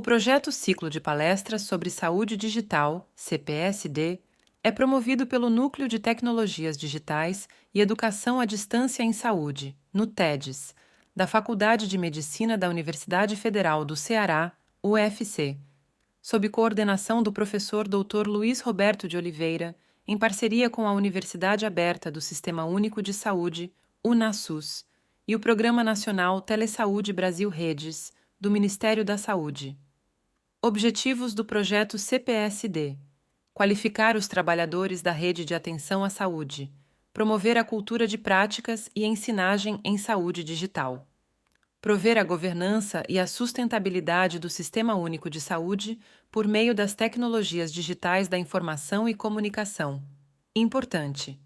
O projeto Ciclo de Palestras sobre Saúde Digital, CPSD, é promovido pelo Núcleo de Tecnologias Digitais e Educação à Distância em Saúde, NUTEDES, da Faculdade de Medicina da Universidade Federal do Ceará, UFC, sob coordenação do professor Dr. Luiz Roberto de Oliveira, em parceria com a Universidade Aberta do Sistema Único de Saúde, UNASUS, e o Programa Nacional Telesaúde Brasil Redes, do Ministério da Saúde. Objetivos do projeto CPSD: qualificar os trabalhadores da rede de atenção à saúde, promover a cultura de práticas e ensinagem em saúde digital, prover a governança e a sustentabilidade do Sistema Único de Saúde por meio das tecnologias digitais da informação e comunicação. Importante: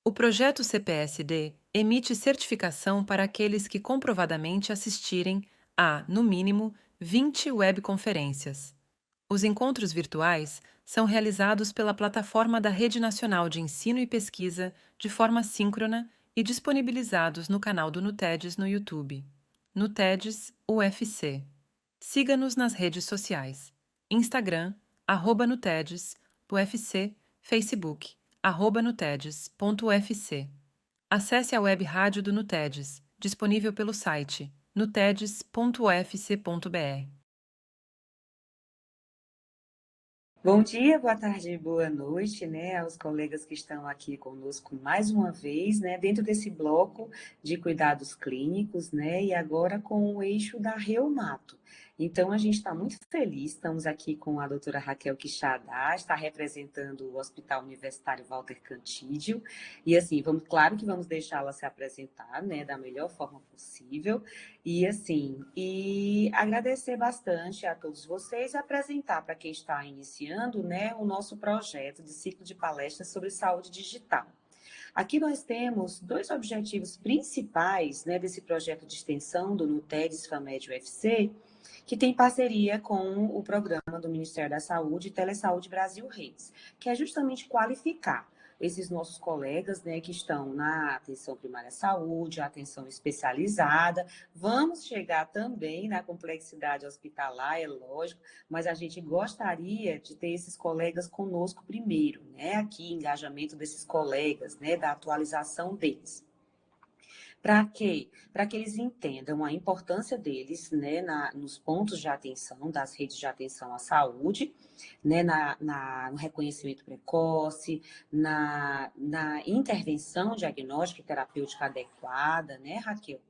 o projeto CPSD emite certificação para aqueles que comprovadamente assistirem a, no mínimo, 20 webconferências. Os encontros virtuais são realizados pela plataforma da Rede Nacional de Ensino e Pesquisa de forma síncrona e disponibilizados no canal do NUTEDES no YouTube. NUTEDES UFC. Siga-nos nas redes sociais: Instagram, @NUTEDES, UFC, Facebook, @nutedes.ufc. Acesse a web rádio do NUTEDES, disponível pelo site nutedes.ufc.br. Bom dia, boa tarde e boa noite, né, aos colegas que estão aqui conosco mais uma vez, né, dentro desse bloco de cuidados clínicos, né, e agora com o eixo da reumato. Então, a gente está muito feliz, estamos aqui com a doutora Raquel Quixadá, está representando o Hospital Universitário Walter Cantídio, e assim, claro que vamos deixá-la se apresentar, né, da melhor forma possível, e assim, e agradecer bastante a todos vocês e apresentar para quem está iniciando, né, o nosso projeto de ciclo de palestras sobre saúde digital. Aqui nós temos dois objetivos principais, né, desse projeto de extensão do NUTEDES FAMED UFC, que tem parceria com o programa do Ministério da Saúde, Telesaúde Brasil Redes, que é justamente qualificar esses nossos colegas, né, que estão na atenção primária à saúde, atenção especializada. Vamos chegar também na complexidade hospitalar, é lógico, mas a gente gostaria de ter esses colegas conosco primeiro, né, aqui, engajamento desses colegas, né, da atualização deles. Para quê? Para que eles entendam a importância deles, né, nos pontos de atenção, das redes de atenção à saúde, né, no reconhecimento precoce, na intervenção diagnóstica e terapêutica adequada, né, Raquel?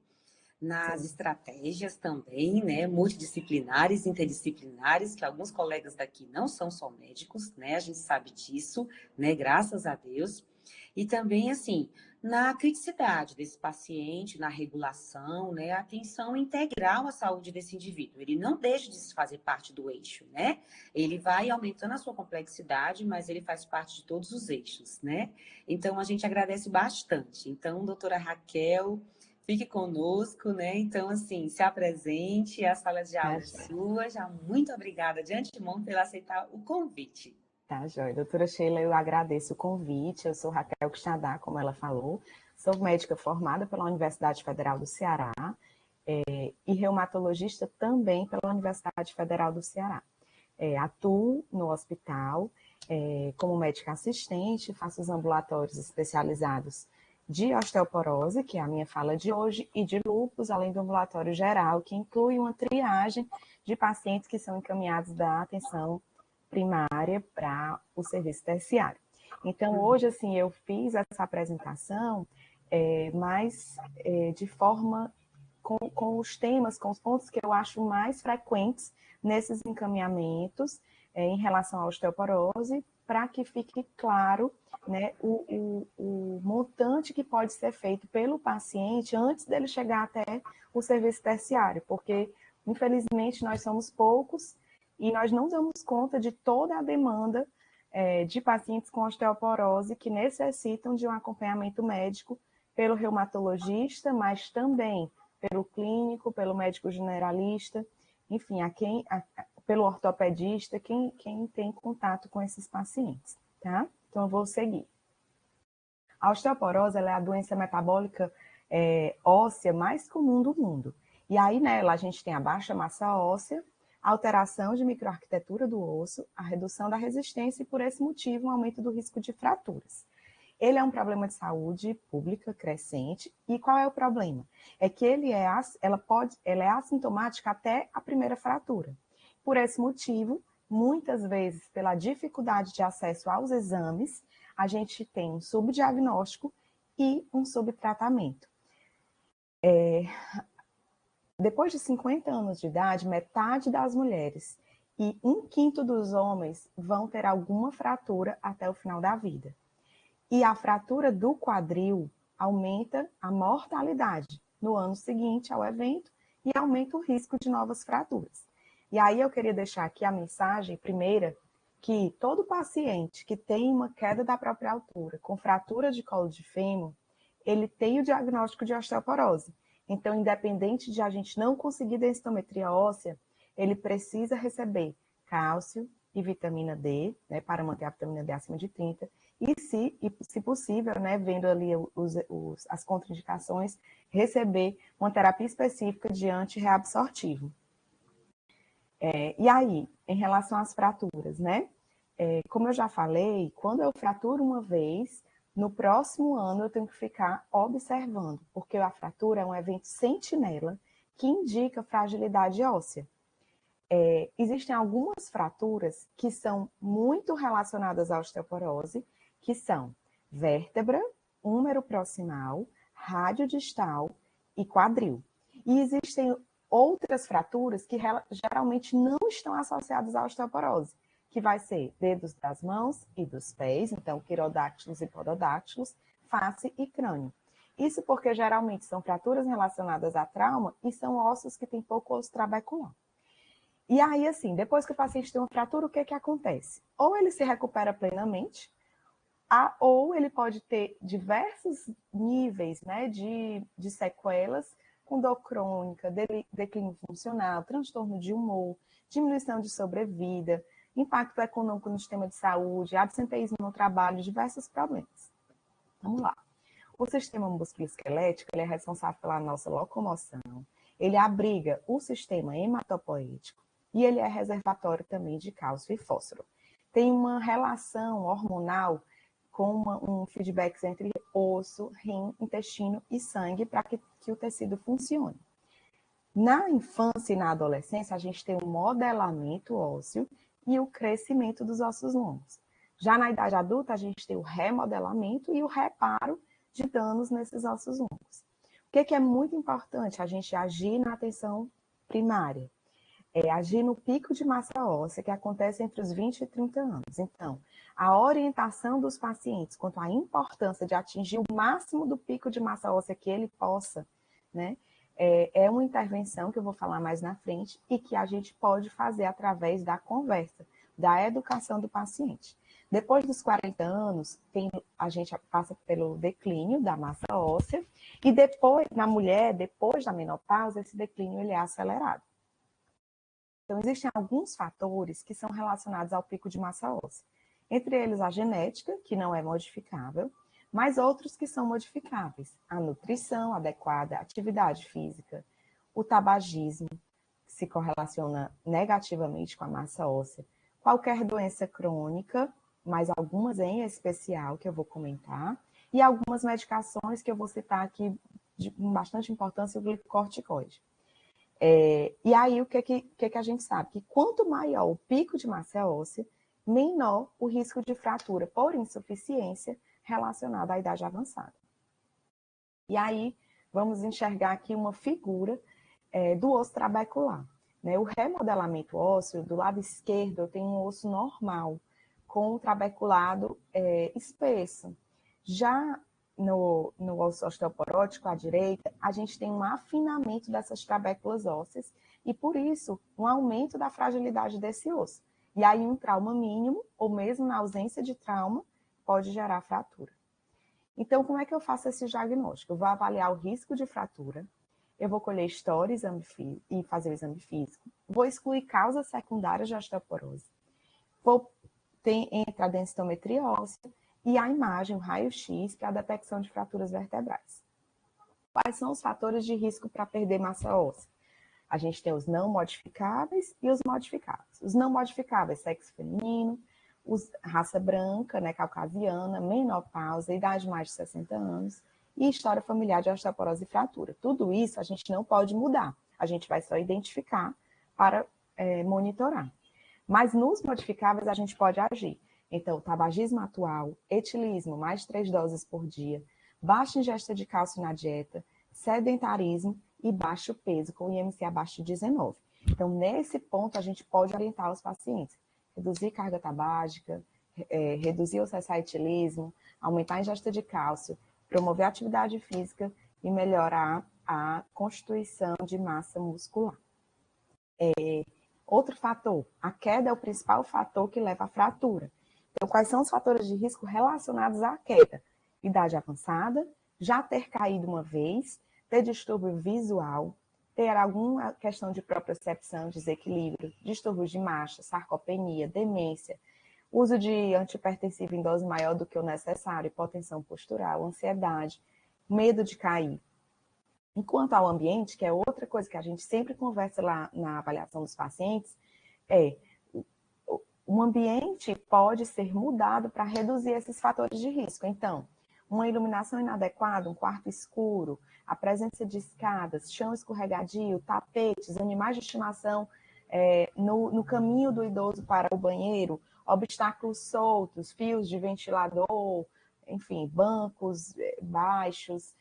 Nas Sim. estratégias também, né, multidisciplinares, interdisciplinares, que alguns colegas daqui não são só médicos, né, a gente sabe disso, né, graças a Deus. E também, assim, na criticidade desse paciente, na regulação, né, a atenção integral à saúde desse indivíduo. Ele não deixa de fazer parte do eixo, né? Ele vai aumentando a sua complexidade, mas ele faz parte de todos os eixos, né? Então, a gente agradece bastante. Então, doutora Raquel, fique conosco, né? Então, assim, se apresente, a sala de aula é sua. Já muito obrigada de antemão por aceitar o convite. Tá, joia. Doutora Sheila, eu agradeço o convite. Eu sou Raquel Quixadá, como ela falou. Sou médica formada pela Universidade Federal do Ceará e reumatologista também pela Universidade Federal do Ceará. Atuo no hospital como médica assistente, faço os ambulatórios especializados de osteoporose, que é a minha fala de hoje, e de lúpus, além do ambulatório geral, que inclui uma triagem de pacientes que são encaminhados da atenção primária para o serviço terciário. Então, hoje, assim, eu fiz essa apresentação, mas de forma com os temas, com os pontos que eu acho mais frequentes nesses encaminhamentos em relação à osteoporose, para que fique claro, né, o montante que pode ser feito pelo paciente antes dele chegar até o serviço terciário, porque, infelizmente, nós somos poucos e nós não damos conta de toda a demanda de pacientes com osteoporose que necessitam de um acompanhamento médico pelo reumatologista, mas também pelo clínico, pelo médico generalista, enfim, pelo ortopedista, quem tem contato com esses pacientes, tá? Então, eu vou seguir. A osteoporose ela é a doença metabólica óssea mais comum do mundo. E aí, nela, a gente tem a baixa massa óssea, a alteração de microarquitetura do osso, a redução da resistência e, por esse motivo, um aumento do risco de fraturas. Ele é um problema de saúde pública crescente. E qual é o problema? É que ela é assintomática até a primeira fratura. Por esse motivo, muitas vezes, pela dificuldade de acesso aos exames, a gente tem um subdiagnóstico e um subtratamento. Depois de 50 anos de idade, metade das mulheres e 1/5 dos homens vão ter alguma fratura até o final da vida. E a fratura do quadril aumenta a mortalidade no ano seguinte ao evento e aumenta o risco de novas fraturas. E aí eu queria deixar aqui a mensagem primeira, que todo paciente que tem uma queda da própria altura com fratura de colo de fêmur, ele tem o diagnóstico de osteoporose. Então, independente de a gente não conseguir densitometria óssea, ele precisa receber cálcio e vitamina D, né, para manter a vitamina D acima de 30, e se possível, né, vendo ali as contraindicações, receber uma terapia específica de antirreabsortivo. E aí, em relação às fraturas, né? Como eu já falei, quando eu fraturo uma vez, no próximo ano eu tenho que ficar observando, porque a fratura é um evento sentinela que indica fragilidade óssea. Existem algumas fraturas que são muito relacionadas à osteoporose, que são vértebra, húmero proximal, radiodistal e quadril. E existem outras fraturas que geralmente não estão associadas à osteoporose, que vai ser dedos das mãos e dos pés, então quirodáctilos e pododáctilos, face e crânio. Isso porque geralmente são fraturas relacionadas a trauma e são ossos que têm pouco osso trabecular. E aí, assim, depois que o paciente tem uma fratura, o que acontece? Ou ele se recupera plenamente, ou ele pode ter diversos níveis, né, de sequelas, com dor crônica, declínio funcional, transtorno de humor, diminuição de sobrevida, impacto econômico no sistema de saúde, absenteísmo no trabalho, diversos problemas. Vamos lá. O sistema musculoesquelético ele é responsável pela nossa locomoção, ele abriga o sistema hematopoético e ele é reservatório também de cálcio e fósforo. Tem uma relação hormonal com um feedback entre osso, rim, intestino e sangue para que o tecido funcione. Na infância e na adolescência, a gente tem o modelamento ósseo e o crescimento dos ossos longos. Já na idade adulta, a gente tem o remodelamento e o reparo de danos nesses ossos longos. O que é muito importante? A gente agir na atenção primária. Agir no pico de massa óssea, que acontece entre os 20 e 30 anos. Então, a orientação dos pacientes quanto à importância de atingir o máximo do pico de massa óssea que ele possa, né, é uma intervenção que eu vou falar mais na frente e que a gente pode fazer através da conversa, da educação do paciente. Depois dos 40 anos, a gente passa pelo declínio da massa óssea e depois, na mulher, depois da menopausa, esse declínio ele é acelerado. Então, existem alguns fatores que são relacionados ao pico de massa óssea. Entre eles, a genética, que não é modificável, mas outros que são modificáveis. A nutrição adequada, a atividade física, o tabagismo, que se correlaciona negativamente com a massa óssea, qualquer doença crônica, mas algumas em especial que eu vou comentar, e algumas medicações que eu vou citar aqui com bastante importância, o glicocorticoide. E aí, o que a gente sabe? Que quanto maior o pico de massa óssea, menor o risco de fratura por insuficiência relacionada à idade avançada. E aí, vamos enxergar aqui uma figura do osso trabecular. Né? O remodelamento ósseo, do lado esquerdo, eu tenho um osso normal, com o trabeculado espesso. Já no osso osteoporótico, à direita, a gente tem um afinamento dessas trabéculas ósseas e, por isso, um aumento da fragilidade desse osso. E aí, um trauma mínimo, ou mesmo na ausência de trauma, pode gerar fratura. Então, como é que eu faço esse diagnóstico? Eu vou avaliar o risco de fratura, eu vou colher história e fazer o exame físico, vou excluir causas secundárias de osteoporose, vou entrar a densitometria óssea, e a imagem, o raio-x, para a detecção de fraturas vertebrais. Quais são os fatores de risco para perder massa óssea? A gente tem os não modificáveis e os modificáveis. Os não modificáveis, sexo feminino, raça branca, né, caucasiana, menopausa, idade de mais de 60 anos e história familiar de osteoporose e fratura. Tudo isso a gente não pode mudar. A gente vai só identificar para monitorar. Mas nos modificáveis a gente pode agir. Então, tabagismo atual, etilismo, mais de 3 doses por dia, baixa ingesta de cálcio na dieta, sedentarismo e baixo peso, com IMC abaixo de 19. Então, nesse ponto, a gente pode orientar os pacientes. Reduzir carga tabágica, reduzir o cessar-etilismo, aumentar a ingesta de cálcio, promover a atividade física e melhorar a constituição de massa muscular. Outro fator, a queda é o principal fator que leva à fratura. Então, quais são os fatores de risco relacionados à queda? Idade avançada, já ter caído uma vez, ter distúrbio visual, ter alguma questão de propriocepção, desequilíbrio, distúrbios de marcha, sarcopenia, demência, uso de antihipertensivo em dose maior do que o necessário, hipotensão postural, ansiedade, medo de cair. Enquanto ao ambiente, que é outra coisa que a gente sempre conversa lá na avaliação dos pacientes, o ambiente pode ser mudado para reduzir esses fatores de risco. Então, uma iluminação inadequada, um quarto escuro, a presença de escadas, chão escorregadio, tapetes, animais de estimação no caminho do idoso para o banheiro, obstáculos soltos, fios de ventilador, enfim, bancos baixos,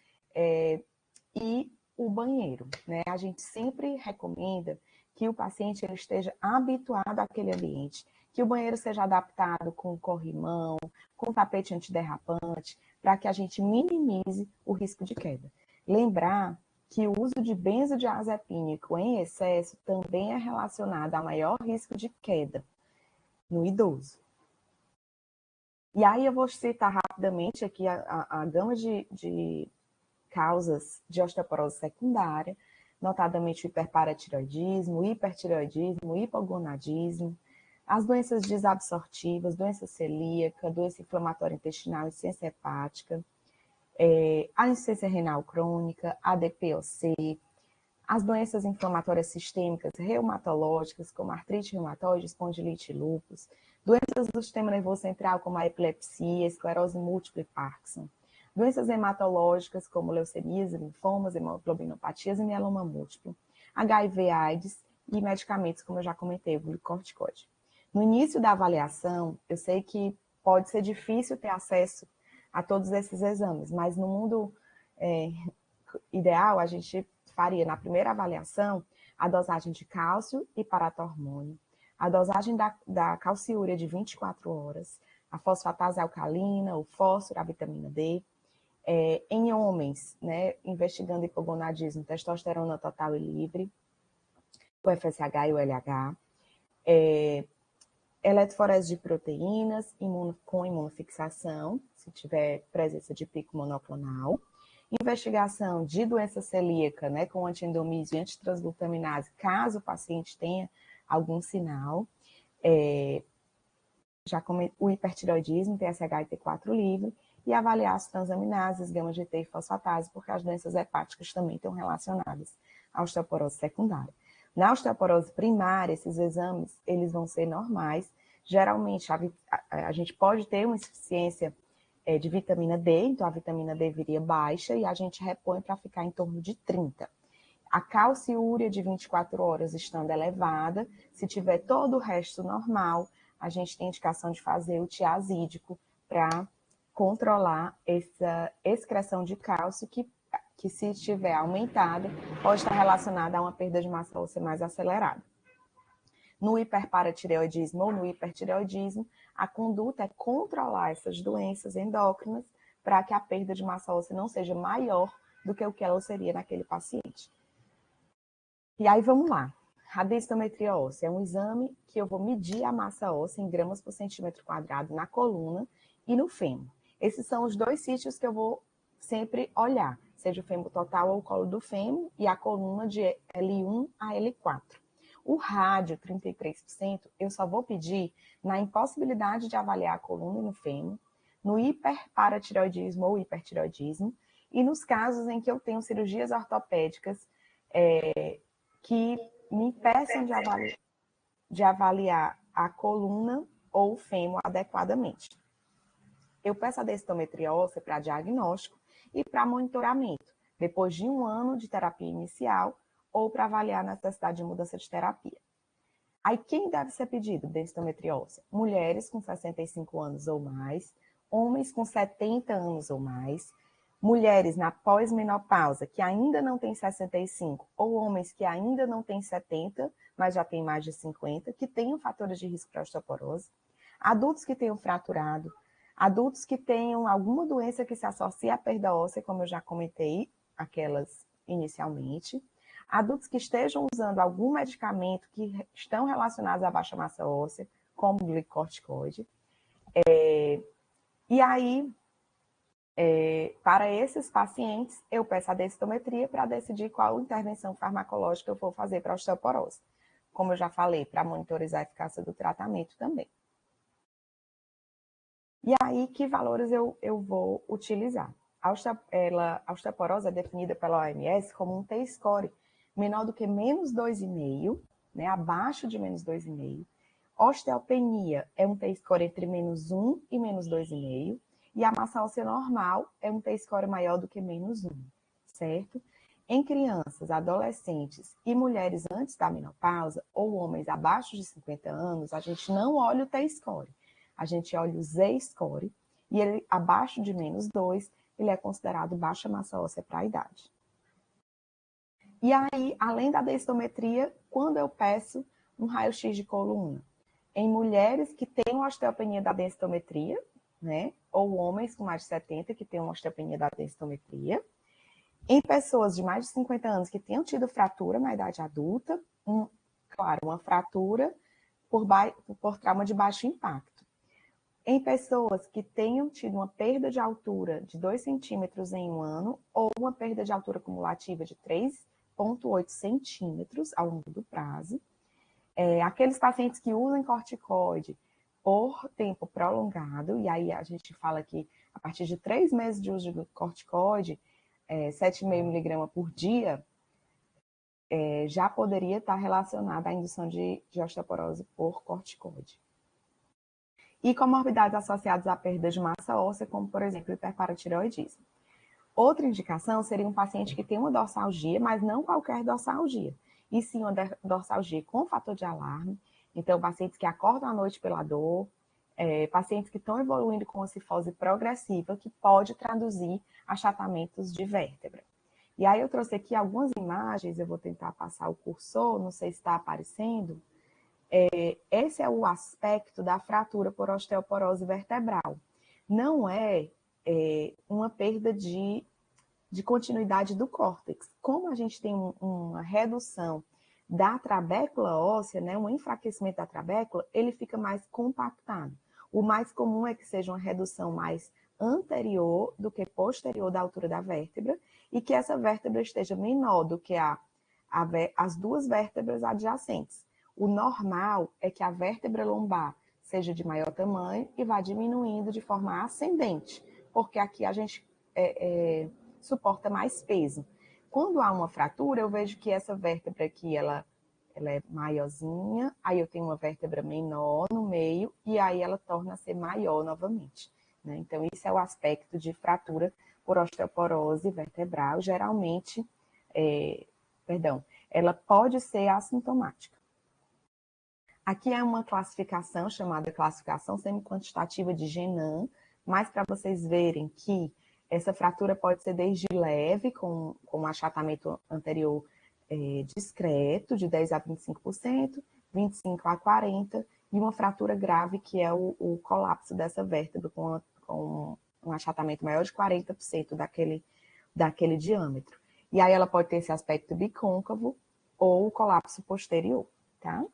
e o banheiro, né? A gente sempre recomenda que o paciente ele esteja habituado àquele ambiente, que o banheiro seja adaptado com corrimão, com tapete antiderrapante, para que a gente minimize o risco de queda. Lembrar que o uso de benzodiazepínico em excesso também é relacionado a maior risco de queda no idoso. E aí eu vou citar rapidamente aqui a gama de causas de osteoporose secundária, notadamente o hiperparatireoidismo, o hipertireoidismo, o hipogonadismo, as doenças desabsortivas, doença celíaca, doença inflamatória intestinal, insuficiência hepática, a insuficiência renal crônica, ADPOC, as doenças inflamatórias sistêmicas reumatológicas, como artrite reumatoide, espondilite e lúpus, doenças do sistema nervoso central, como a epilepsia, esclerose múltipla e Parkinson, doenças hematológicas, como leucemias, linfomas, hemoglobinopatias e mieloma múltiplo, HIV, AIDS e medicamentos, como eu já comentei, o glicorticoide. No início da avaliação, eu sei que pode ser difícil ter acesso a todos esses exames, mas no mundo ideal, a gente faria na primeira avaliação a dosagem de cálcio e paratormônio, a dosagem da calciúria de 24 horas, a fosfatase alcalina, o fósforo, a vitamina D. Em homens, né, investigando hipogonadismo, testosterona total e livre, o FSH e o LH, eletroforese de proteínas com imunofixação, se tiver presença de pico monoclonal, investigação de doença celíaca, né, com antiendomísio e antitransglutaminase, caso o paciente tenha algum sinal, o hipertireoidismo, TSH e T4 livre, e avaliar as transaminases, gama GT e fosfatase, porque as doenças hepáticas também estão relacionadas à osteoporose secundária. Na osteoporose primária, esses exames eles vão ser normais. Geralmente, a gente pode ter uma insuficiência de vitamina D, então a vitamina D viria baixa e a gente repõe para ficar em torno de 30. A calciúria de 24 horas estando elevada, se tiver todo o resto normal, a gente tem indicação de fazer o tiazídico para controlar essa excreção de cálcio que se estiver aumentada, pode estar relacionada a uma perda de massa óssea mais acelerada. No hiperparatireoidismo ou no hipertireoidismo, a conduta é controlar essas doenças endócrinas para que a perda de massa óssea não seja maior do que o que ela seria naquele paciente. E aí vamos lá. A densitometria óssea é um exame que eu vou medir a massa óssea em gramas por centímetro quadrado na coluna e no fêmur. Esses são os dois sítios que eu vou sempre olhar, seja o fêmur total ou o colo do fêmur e a coluna de L1 a L4. O rádio, 33%, eu só vou pedir na impossibilidade de avaliar a coluna e no fêmur, no hiperparatireoidismo ou hipertireoidismo, e nos casos em que eu tenho cirurgias ortopédicas que me impeçam de avaliar a coluna ou o fêmur adequadamente. Eu peço a densitometria óssea para diagnóstico e para monitoramento, depois de 1 ano de terapia inicial ou para avaliar a necessidade de mudança de terapia. Aí, quem deve ser pedido densitometria óssea? Mulheres com 65 anos ou mais, homens com 70 anos ou mais, mulheres na pós-menopausa que ainda não têm 65 ou homens que ainda não têm 70, mas já têm mais de 50, que tenham fatores de risco para osteoporose, adultos que tenham fraturado, adultos que tenham alguma doença que se associa à perda óssea, como eu já comentei, aquelas inicialmente, adultos que estejam usando algum medicamento que estão relacionados à baixa massa óssea, como o glicocorticoide. E aí, para esses pacientes, eu peço a densitometria para decidir qual intervenção farmacológica eu vou fazer para a osteoporose. Como eu já falei, para monitorizar a eficácia do tratamento também. E aí, que valores eu vou utilizar? A osteoporose é definida pela OMS como um T-score menor do que menos 2,5, né, abaixo de menos 2,5. Osteopenia é um T-score entre menos 1 e menos 2,5. E a massa óssea normal é um T-score maior do que menos 1, certo? Em crianças, adolescentes e mulheres antes da menopausa, ou homens abaixo de 50 anos, a gente não olha o T-score. A gente olha o Z-score, e ele, abaixo de menos 2, ele é considerado baixa massa óssea para a idade. E aí, além da densitometria, quando eu peço um raio-x de coluna? Em mulheres que têm osteopenia da densitometria, né? Ou homens com mais de 70 que têm uma osteopenia da densitometria. Em pessoas de mais de 50 anos que tenham tido fratura na idade adulta, claro, uma fratura por trauma de baixo impacto. Em pessoas que tenham tido uma perda de altura de 2 centímetros em 1 ano, ou uma perda de altura cumulativa de 3,8 centímetros ao longo do prazo. Aqueles pacientes que usam corticoide por tempo prolongado, e aí a gente fala que a partir de 3 meses de uso de corticoide, 7,5 mg por dia, já poderia estar relacionada à indução de osteoporose por corticoide. E comorbidades associadas à perda de massa óssea, como, por exemplo, hiperparatireoidismo. Outra indicação seria um paciente que tem uma dorsalgia, mas não qualquer dorsalgia, e sim uma dorsalgia com fator de alarme. Então, pacientes que acordam à noite pela dor, pacientes que estão evoluindo com a cifose progressiva, que pode traduzir achatamentos de vértebra. E aí eu trouxe aqui algumas imagens, eu vou tentar passar o cursor, não sei se está aparecendo. Esse é o aspecto da fratura por osteoporose vertebral. Não é uma perda de continuidade do córtex. Como a gente tem uma redução da trabécula óssea, né, um enfraquecimento da trabécula, ele fica mais compactado. O mais comum é que seja uma redução mais anterior do que posterior da altura da vértebra e que essa vértebra esteja menor do que as duas vértebras adjacentes. O normal é que a vértebra lombar seja de maior tamanho e vá diminuindo de forma ascendente, porque aqui a gente suporta mais peso. Quando há uma fratura, eu vejo que essa vértebra aqui, ela é maiorzinha, aí eu tenho uma vértebra menor no meio, e aí ela torna a ser maior novamente, né? Então, esse é o aspecto de fratura por osteoporose vertebral. Geralmente, ela pode ser assintomática. Aqui é uma classificação chamada classificação semi-quantitativa de Genan, mas para vocês verem que essa fratura pode ser desde leve, com um achatamento anterior discreto, de 10% a 25%, 25% a 40%, e uma fratura grave, que é o colapso dessa vértebra, com um achatamento maior de 40% daquele diâmetro. E aí ela pode ter esse aspecto bicôncavo ou colapso posterior, tá?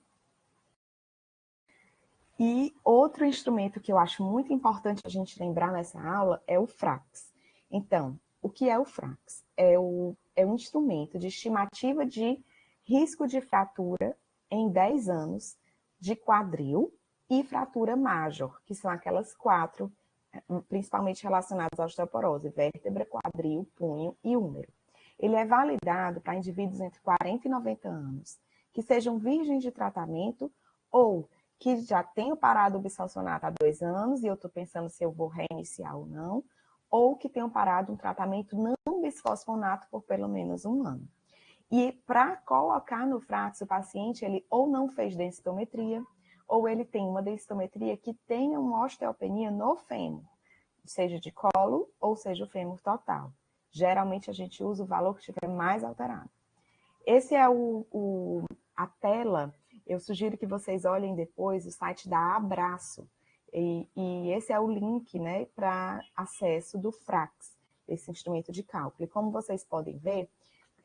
E outro instrumento que eu acho muito importante a gente lembrar nessa aula é o FRAX. Então, o que é o FRAX? É um instrumento de estimativa de risco de fratura em 10 anos de quadril e fratura major, que são aquelas 4, principalmente relacionadas à osteoporose: vértebra, quadril, punho e úmero. ele é validado para indivíduos entre 40 e 90 anos, que sejam virgens de tratamento ou que já tenham parado o bisfosfonato há 2 anos e eu estou pensando se eu vou reiniciar ou não, ou que tenham parado um tratamento não bisfosfonato por pelo menos 1 ano. E para colocar no Frax, o paciente ele ou não fez densitometria, ou ele tem uma densitometria que tenha uma osteopenia no fêmur, seja de colo ou seja o fêmur total. Geralmente a gente usa o valor que estiver mais alterado. Esse é a tela. Eu sugiro que vocês olhem depois o site da Abraço. E esse é o link, né, para acesso do Frax, esse instrumento de cálculo. E como vocês podem ver,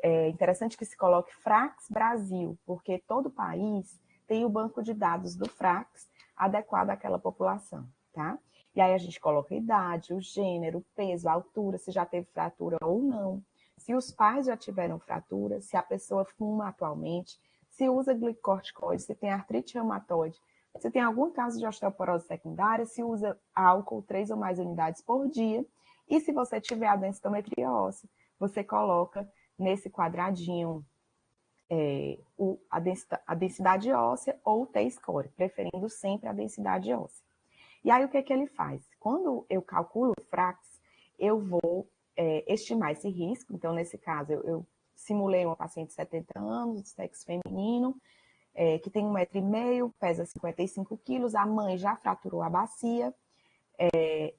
é interessante que se coloque Frax Brasil, porque todo país tem o banco de dados do Frax adequado àquela população, tá? E aí a gente coloca a idade, o gênero, o peso, a altura, se já teve fratura ou não, se os pais já tiveram fratura, se a pessoa fuma atualmente, se usa glicocorticoide, se tem artrite reumatoide, se tem algum caso de osteoporose secundária, se usa álcool 3 ou mais unidades por dia, e se você tiver a densitometria óssea, você coloca nesse quadradinho a densidade óssea ou o T-score, preferindo sempre a densidade óssea. E aí o que ele faz? Quando eu calculo o Frax, eu vou estimar esse risco. Então, nesse caso, eu simulei uma paciente de 70 anos, de sexo feminino, que tem 1,5 m, pesa 55 quilos, a mãe já fraturou a bacia,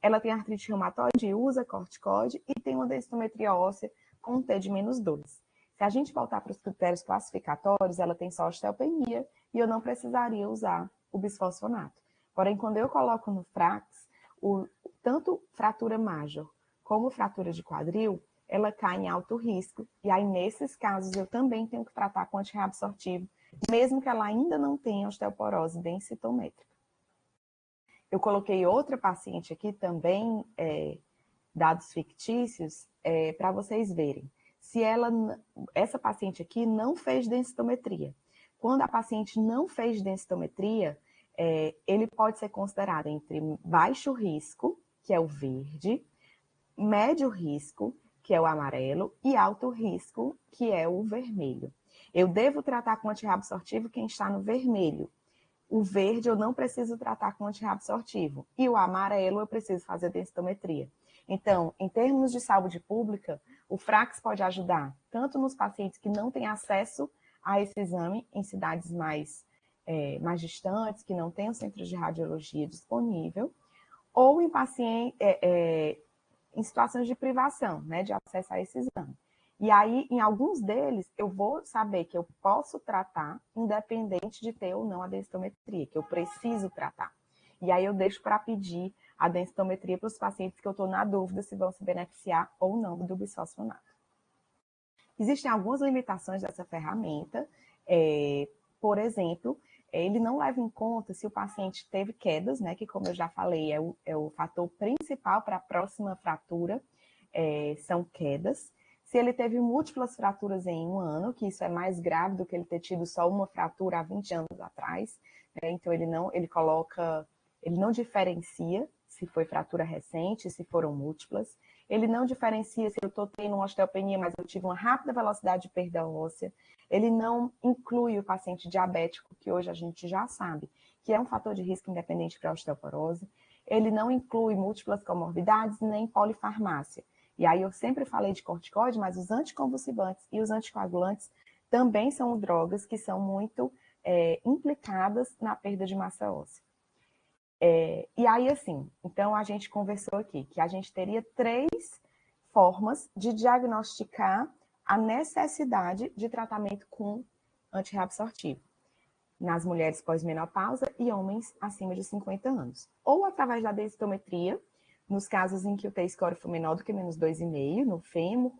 ela tem artrite reumatoide, usa corticoide e tem uma densitometria óssea com um T de -2. Se a gente voltar para os critérios classificatórios, ela tem só osteopenia e eu não precisaria usar o bisfosfonato. Porém, quando eu coloco no Frax, tanto fratura major como fratura de quadril, ela cai em alto risco. E aí, nesses casos, eu também tenho que tratar com antirreabsortivo, mesmo que ela ainda não tenha osteoporose densitométrica. Eu coloquei outra paciente aqui também, dados fictícios, para vocês verem. Se essa paciente aqui não fez densitometria. Quando a paciente não fez densitometria, ele pode ser considerado entre baixo risco, que é o verde, médio risco, que é o amarelo, e alto risco, que é o vermelho. Eu devo tratar com antirreabsortivo quem está no vermelho. O verde eu não preciso tratar com antirreabsortivo. E o amarelo eu preciso fazer densitometria. Então, em termos de saúde pública, o Frax pode ajudar tanto nos pacientes que não têm acesso a esse exame em cidades mais distantes, que não têm um centro de radiologia disponível, ou em pacientes em situações de privação, né, de acesso a esse exame. E aí, em alguns deles, eu vou saber que eu posso tratar, independente de ter ou não a densitometria, que eu preciso tratar. E aí eu deixo para pedir a densitometria para os pacientes que eu estou na dúvida se vão se beneficiar ou não do bisfosfonato. Existem algumas limitações dessa ferramenta. Por exemplo, ele não leva em conta se o paciente teve quedas, né, que, como eu já falei, é o fator principal para a próxima fratura, são quedas. Se ele teve múltiplas fraturas em 1 ano, que isso é mais grave do que ele ter tido só uma fratura há 20 anos atrás, né? Então ele não diferencia se foi fratura recente, se foram múltiplas. Ele não diferencia se eu estou tendo uma osteopenia, mas eu tive uma rápida velocidade de perda óssea. Ele não inclui o paciente diabético, que hoje a gente já sabe, que é um fator de risco independente para a osteoporose. Ele não inclui múltiplas comorbidades, nem polifarmácia. E aí eu sempre falei de corticoide, mas os anticonvulsivantes e os anticoagulantes também são drogas que são muito implicadas na perda de massa óssea. E aí, assim, então a gente conversou aqui que a gente teria 3 formas de diagnosticar a necessidade de tratamento com antirreabsortivo nas mulheres pós-menopausa e homens acima de 50 anos. Ou através da densitometria, nos casos em que o T-score for menor do que -2,5, no fêmur,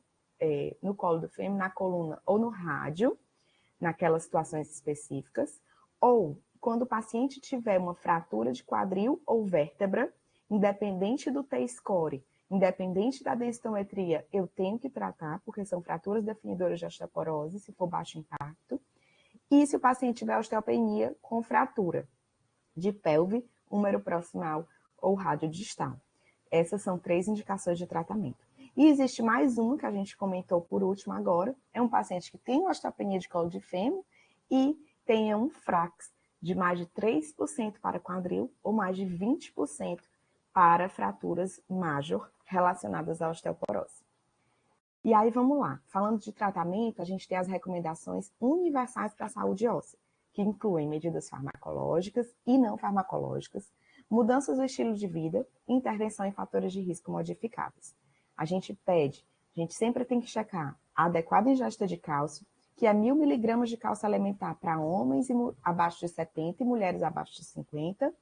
no colo do fêmur, na coluna ou no rádio, naquelas situações específicas, ou quando o paciente tiver uma fratura de quadril ou vértebra, independente do T-score, independente da densitometria, eu tenho que tratar, porque são fraturas definidoras de osteoporose, se for baixo impacto. E se o paciente tiver osteopenia com fratura de pelve, húmero proximal ou rádio distal. Essas são 3 indicações de tratamento. E existe mais uma que a gente comentou por último agora, é um paciente que tem osteopenia de colo de fêmur e tem um FRAX de mais de 3% para quadril ou mais de 20% para fraturas major relacionadas à osteoporose. E aí vamos lá, falando de tratamento, a gente tem as recomendações universais para a saúde óssea, que incluem medidas farmacológicas e não farmacológicas, mudanças do estilo de vida e intervenção em fatores de risco modificáveis. A gente sempre tem que checar a adequada ingesta de cálcio, que é 1.000 miligramas de cálcio elementar para homens abaixo de 70 e mulheres abaixo de 50,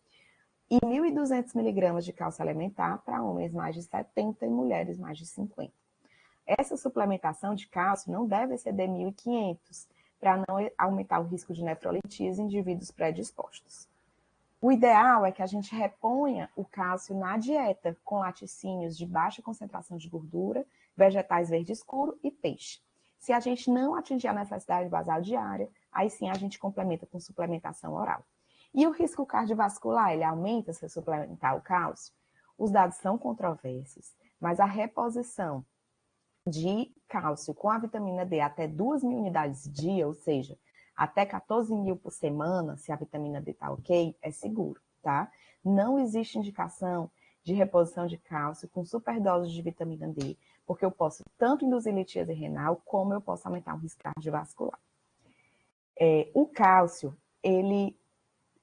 e 1.200 miligramas de cálcio elementar para homens mais de 70 e mulheres mais de 50. Essa suplementação de cálcio não deve exceder 1.500, para não aumentar o risco de nefrolitíase em indivíduos predispostos. O ideal é que a gente reponha o cálcio na dieta, com laticínios de baixa concentração de gordura, vegetais verde escuro e peixe. Se a gente não atingir a necessidade basal diária, aí sim a gente complementa com suplementação oral. E o risco cardiovascular, ele aumenta se suplementar o cálcio? Os dados são controversos, mas a reposição de cálcio com a vitamina D até 2.000 unidades dia, ou seja, até 14.000 por semana, se a vitamina D está ok, é seguro, tá? Não existe indicação de reposição de cálcio com superdose de vitamina D, porque eu posso tanto induzir litíase renal, como eu posso aumentar o risco cardiovascular. O cálcio, ele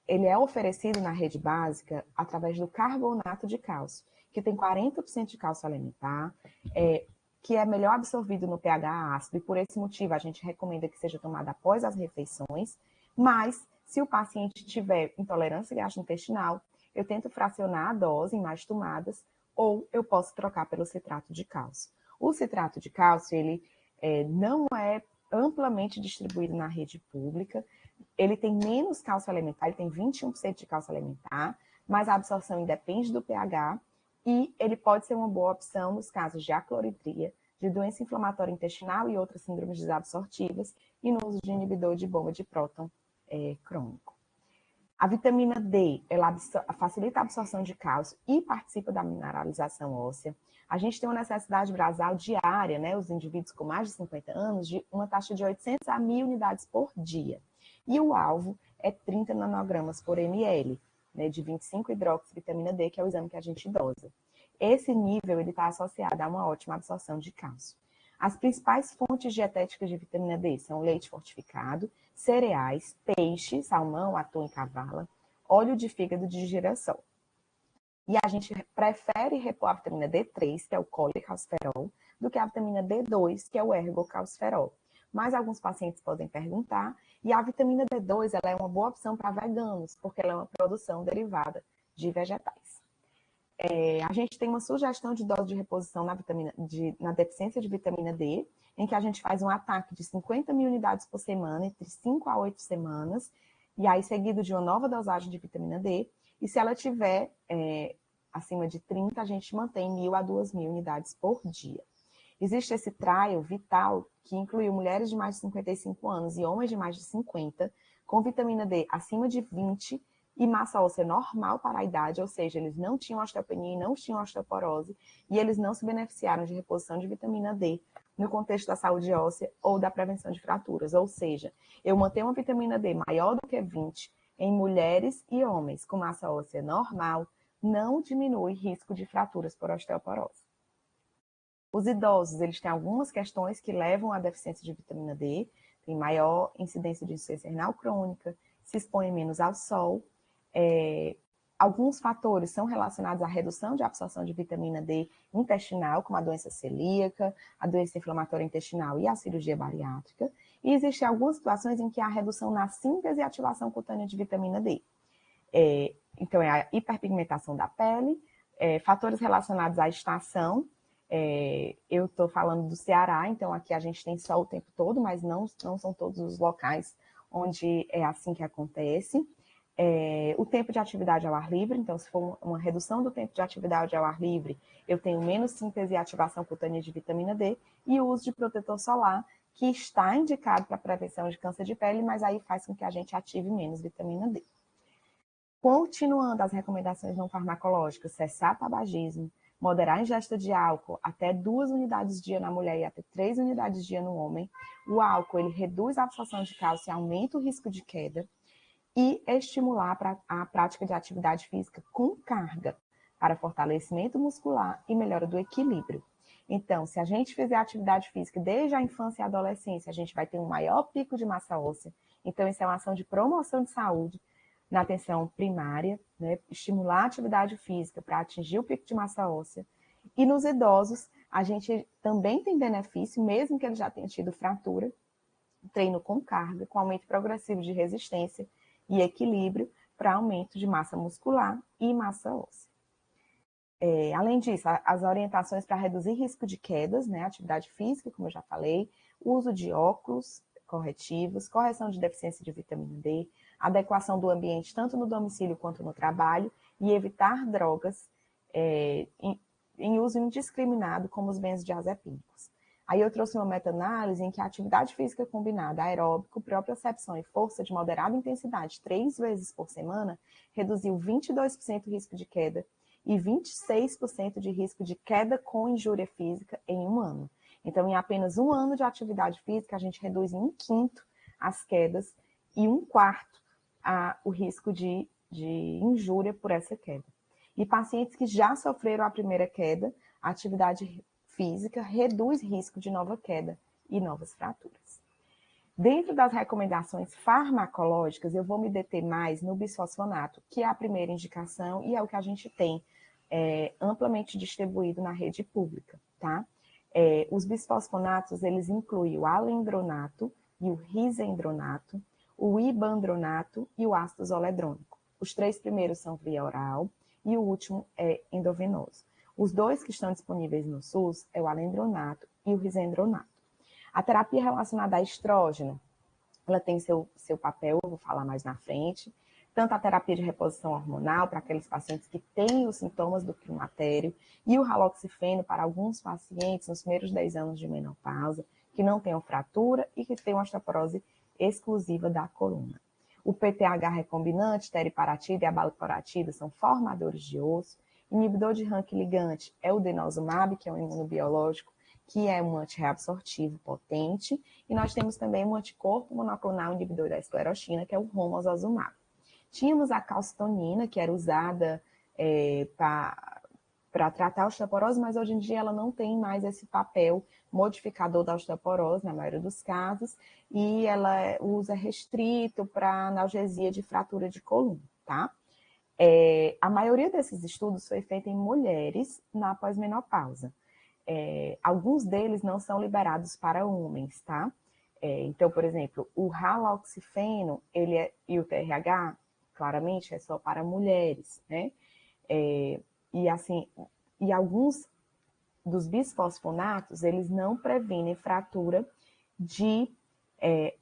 é oferecido na rede básica através do carbonato de cálcio, que tem 40% de cálcio alimentar, que é melhor absorvido no pH ácido, e por esse motivo a gente recomenda que seja tomado após as refeições, mas se o paciente tiver intolerância gastrointestinal, eu tento fracionar a dose em mais tomadas, ou eu posso trocar pelo citrato de cálcio. O citrato de cálcio, ele não é amplamente distribuído na rede pública, ele tem menos cálcio alimentar, ele tem 21% de cálcio alimentar, mas a absorção independe do pH, e ele pode ser uma boa opção nos casos de acloridria, de doença inflamatória intestinal e outras síndromes desabsortivas, e no uso de inibidor de bomba de próton crônico. A vitamina D, ela facilita a absorção de cálcio e participa da mineralização óssea. A gente tem uma necessidade basal diária, né, os indivíduos com mais de 50 anos, de uma taxa de 800 a 1.000 unidades por dia. E o alvo é 30 nanogramas por ml, né, de 25-hidroxivitamina D, que é o exame que a gente dosa. Esse nível está associado a uma ótima absorção de cálcio. As principais fontes dietéticas de vitamina D são leite fortificado, cereais, peixe, salmão, atum e cavala, óleo de fígado de girassol. E a gente prefere repor a vitamina D3, que é o colecalciferol, do que a vitamina D2, que é o ergocalciferol. Mas alguns pacientes podem perguntar, e a vitamina D2 ela é uma boa opção para veganos, porque ela é uma produção derivada de vegetais. A gente tem uma sugestão de dose de reposição na deficiência de vitamina D, em que a gente faz um ataque de 50.000 unidades por semana, entre 5 a 8 semanas, e aí seguido de uma nova dosagem de vitamina D, e se ela tiver acima de 30, a gente mantém 1.000 a 2.000 unidades por dia. Existe esse trial vital, que incluiu mulheres de mais de 55 anos e homens de mais de 50, com vitamina D acima de 20 e massa óssea normal para a idade, ou seja, eles não tinham osteopenia e não tinham osteoporose, e eles não se beneficiaram de reposição de vitamina D no contexto da saúde óssea ou da prevenção de fraturas. Ou seja, eu mantenho uma vitamina D maior do que 20 em mulheres e homens com massa óssea normal, não diminui risco de fraturas por osteoporose. Os idosos, eles têm algumas questões que levam à deficiência de vitamina D, tem maior incidência de insuficiência renal crônica, se expõem menos ao sol. Alguns fatores são relacionados à redução de absorção de vitamina D intestinal, como a doença celíaca, a doença inflamatória intestinal e a cirurgia bariátrica. E existem algumas situações em que há redução na síntese e ativação cutânea de vitamina D. Então, é a hiperpigmentação da pele, fatores relacionados à estação. Eu estou falando do Ceará, então aqui a gente tem sol o tempo todo, mas não são todos os locais onde é assim que acontece. O tempo de atividade ao ar livre, então se for uma redução do tempo de atividade ao ar livre, eu tenho menos síntese e ativação cutânea de vitamina D, e o uso de protetor solar, que está indicado para prevenção de câncer de pele, mas aí faz com que a gente ative menos vitamina D. Continuando as recomendações não farmacológicas, cessar tabagismo, moderar a ingesta de álcool até 2 unidades dia na mulher e até 3 unidades dia no homem. O álcool, ele reduz a absorção de cálcio e aumenta o risco de queda. E estimular a prática de atividade física com carga, para fortalecimento muscular e melhora do equilíbrio. Então, se a gente fizer atividade física desde a infância e adolescência, a gente vai ter um maior pico de massa óssea. Então, isso é uma ação de promoção de saúde na atenção primária, né? Estimular a atividade física para atingir o pico de massa óssea. E nos idosos, a gente também tem benefício, mesmo que ele já tenha tido fratura, treino com carga, com aumento progressivo de resistência e equilíbrio para aumento de massa muscular e massa óssea. Além disso, as orientações para reduzir risco de quedas, né, atividade física, como eu já falei, uso de óculos corretivos, correção de deficiência de vitamina D, adequação do ambiente tanto no domicílio quanto no trabalho e evitar drogas em uso indiscriminado, como os benzodiazepínicos. Aí eu trouxe uma meta-análise em que a atividade física combinada, aeróbico, propriocepção e força de moderada intensidade 3 vezes por semana, reduziu 22% o risco de queda e 26% de risco de queda com injúria física em um ano. Então, em apenas um ano de atividade física, a gente reduz em 1/5 as quedas e 1/4 o risco de injúria por essa queda. E pacientes que já sofreram a primeira queda, a atividade física reduz risco de nova queda e novas fraturas. Dentro das recomendações farmacológicas, eu vou me deter mais no bisfosfonato, que é a primeira indicação e é o que a gente tem amplamente distribuído na rede pública, tá? Os bisfosfonatos, eles incluem o alendronato e o risendronato, o ibandronato e o ácido zoledrônico. Os 3 primeiros são via oral e o último é endovenoso. Os 2 que estão disponíveis no SUS é o alendronato e o risendronato. A terapia relacionada a estrógeno, ela tem seu papel, eu vou falar mais na frente. Tanto a terapia de reposição hormonal para aqueles pacientes que têm os sintomas do climatério e o raloxifeno para alguns pacientes nos primeiros 10 anos de menopausa, que não tenham fratura e que tenham osteoporose exclusiva da coluna. O PTH recombinante, teriparatida e abaloparatida são formadores de osso. Inibidor de rank ligante é o denosumab, que é um imunobiológico, que é um antirreabsortivo potente. E nós temos também um anticorpo monoclonal inibidor da esclerotina, que é o romosozumab. Tínhamos a calcitonina, que era usada para tratar a osteoporose, mas hoje em dia ela não tem mais esse papel modificador da osteoporose, na maioria dos casos, e ela usa restrito para analgesia de fratura de coluna, tá? A maioria desses estudos foi feita em mulheres na pós-menopausa. Alguns deles não são liberados para homens, tá? Então, por exemplo, o raloxifeno e o TRH, claramente, é só para mulheres, né? E alguns dos bisfosfonatos, eles não previnem fratura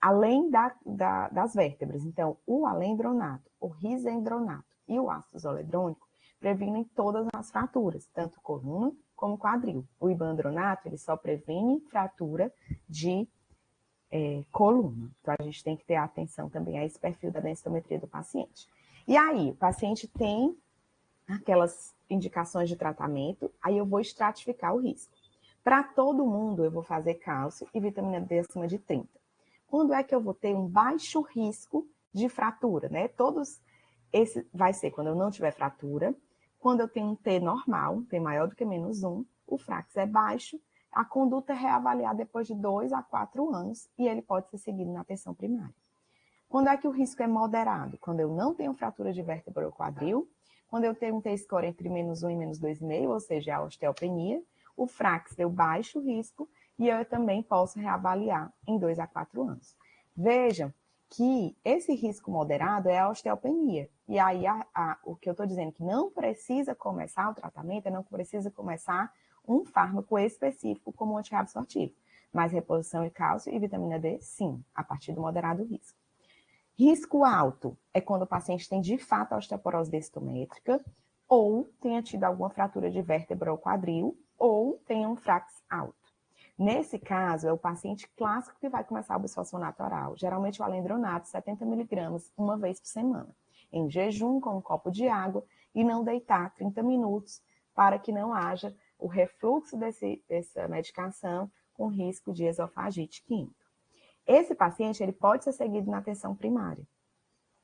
além das vértebras. Então, o alendronato, o risendronato e o ácido zoledrônico previnem todas as fraturas, tanto coluna como quadril. O ibandronato, ele só previne fratura de coluna. Então, a gente tem que ter atenção também a esse perfil da densitometria do paciente. E aí, o paciente tem aquelas indicações de tratamento, aí eu vou estratificar o risco. Para todo mundo, eu vou fazer cálcio e vitamina D acima de 30. Quando é que eu vou ter um baixo risco de fratura, né? Esse vai ser quando eu não tiver fratura, quando eu tenho um T normal, um T maior do que -1, o Frax é baixo, a conduta é reavaliada depois de 2 a 4 anos e ele pode ser seguido na atenção primária. Quando é que o risco é moderado? Quando eu não tenho fratura de vértebra ou quadril, quando eu tenho um T-score entre -1 e -2,5, ou seja, a osteopenia, o Frax deu baixo risco e eu também posso reavaliar em 2 a 4 anos. Vejam que esse risco moderado é a osteopenia. E aí, o que eu estou dizendo que não precisa começar o tratamento, não precisa começar um fármaco específico como antirreabsortivo. Mas reposição de cálcio e vitamina D, sim, a partir do moderado risco. Risco alto é quando o paciente tem de fato a osteoporose densitométrica ou tenha tido alguma fratura de vértebra ou quadril ou tenha um Frax alto. Nesse caso, é o paciente clássico que vai começar o bisfosfonato oral, geralmente o alendronato, 70 mg, uma vez por semana, em jejum, com um copo de água, e não deitar 30 minutos para que não haja o refluxo dessa medicação com risco de esofagite química. Esse paciente ele pode ser seguido na atenção primária.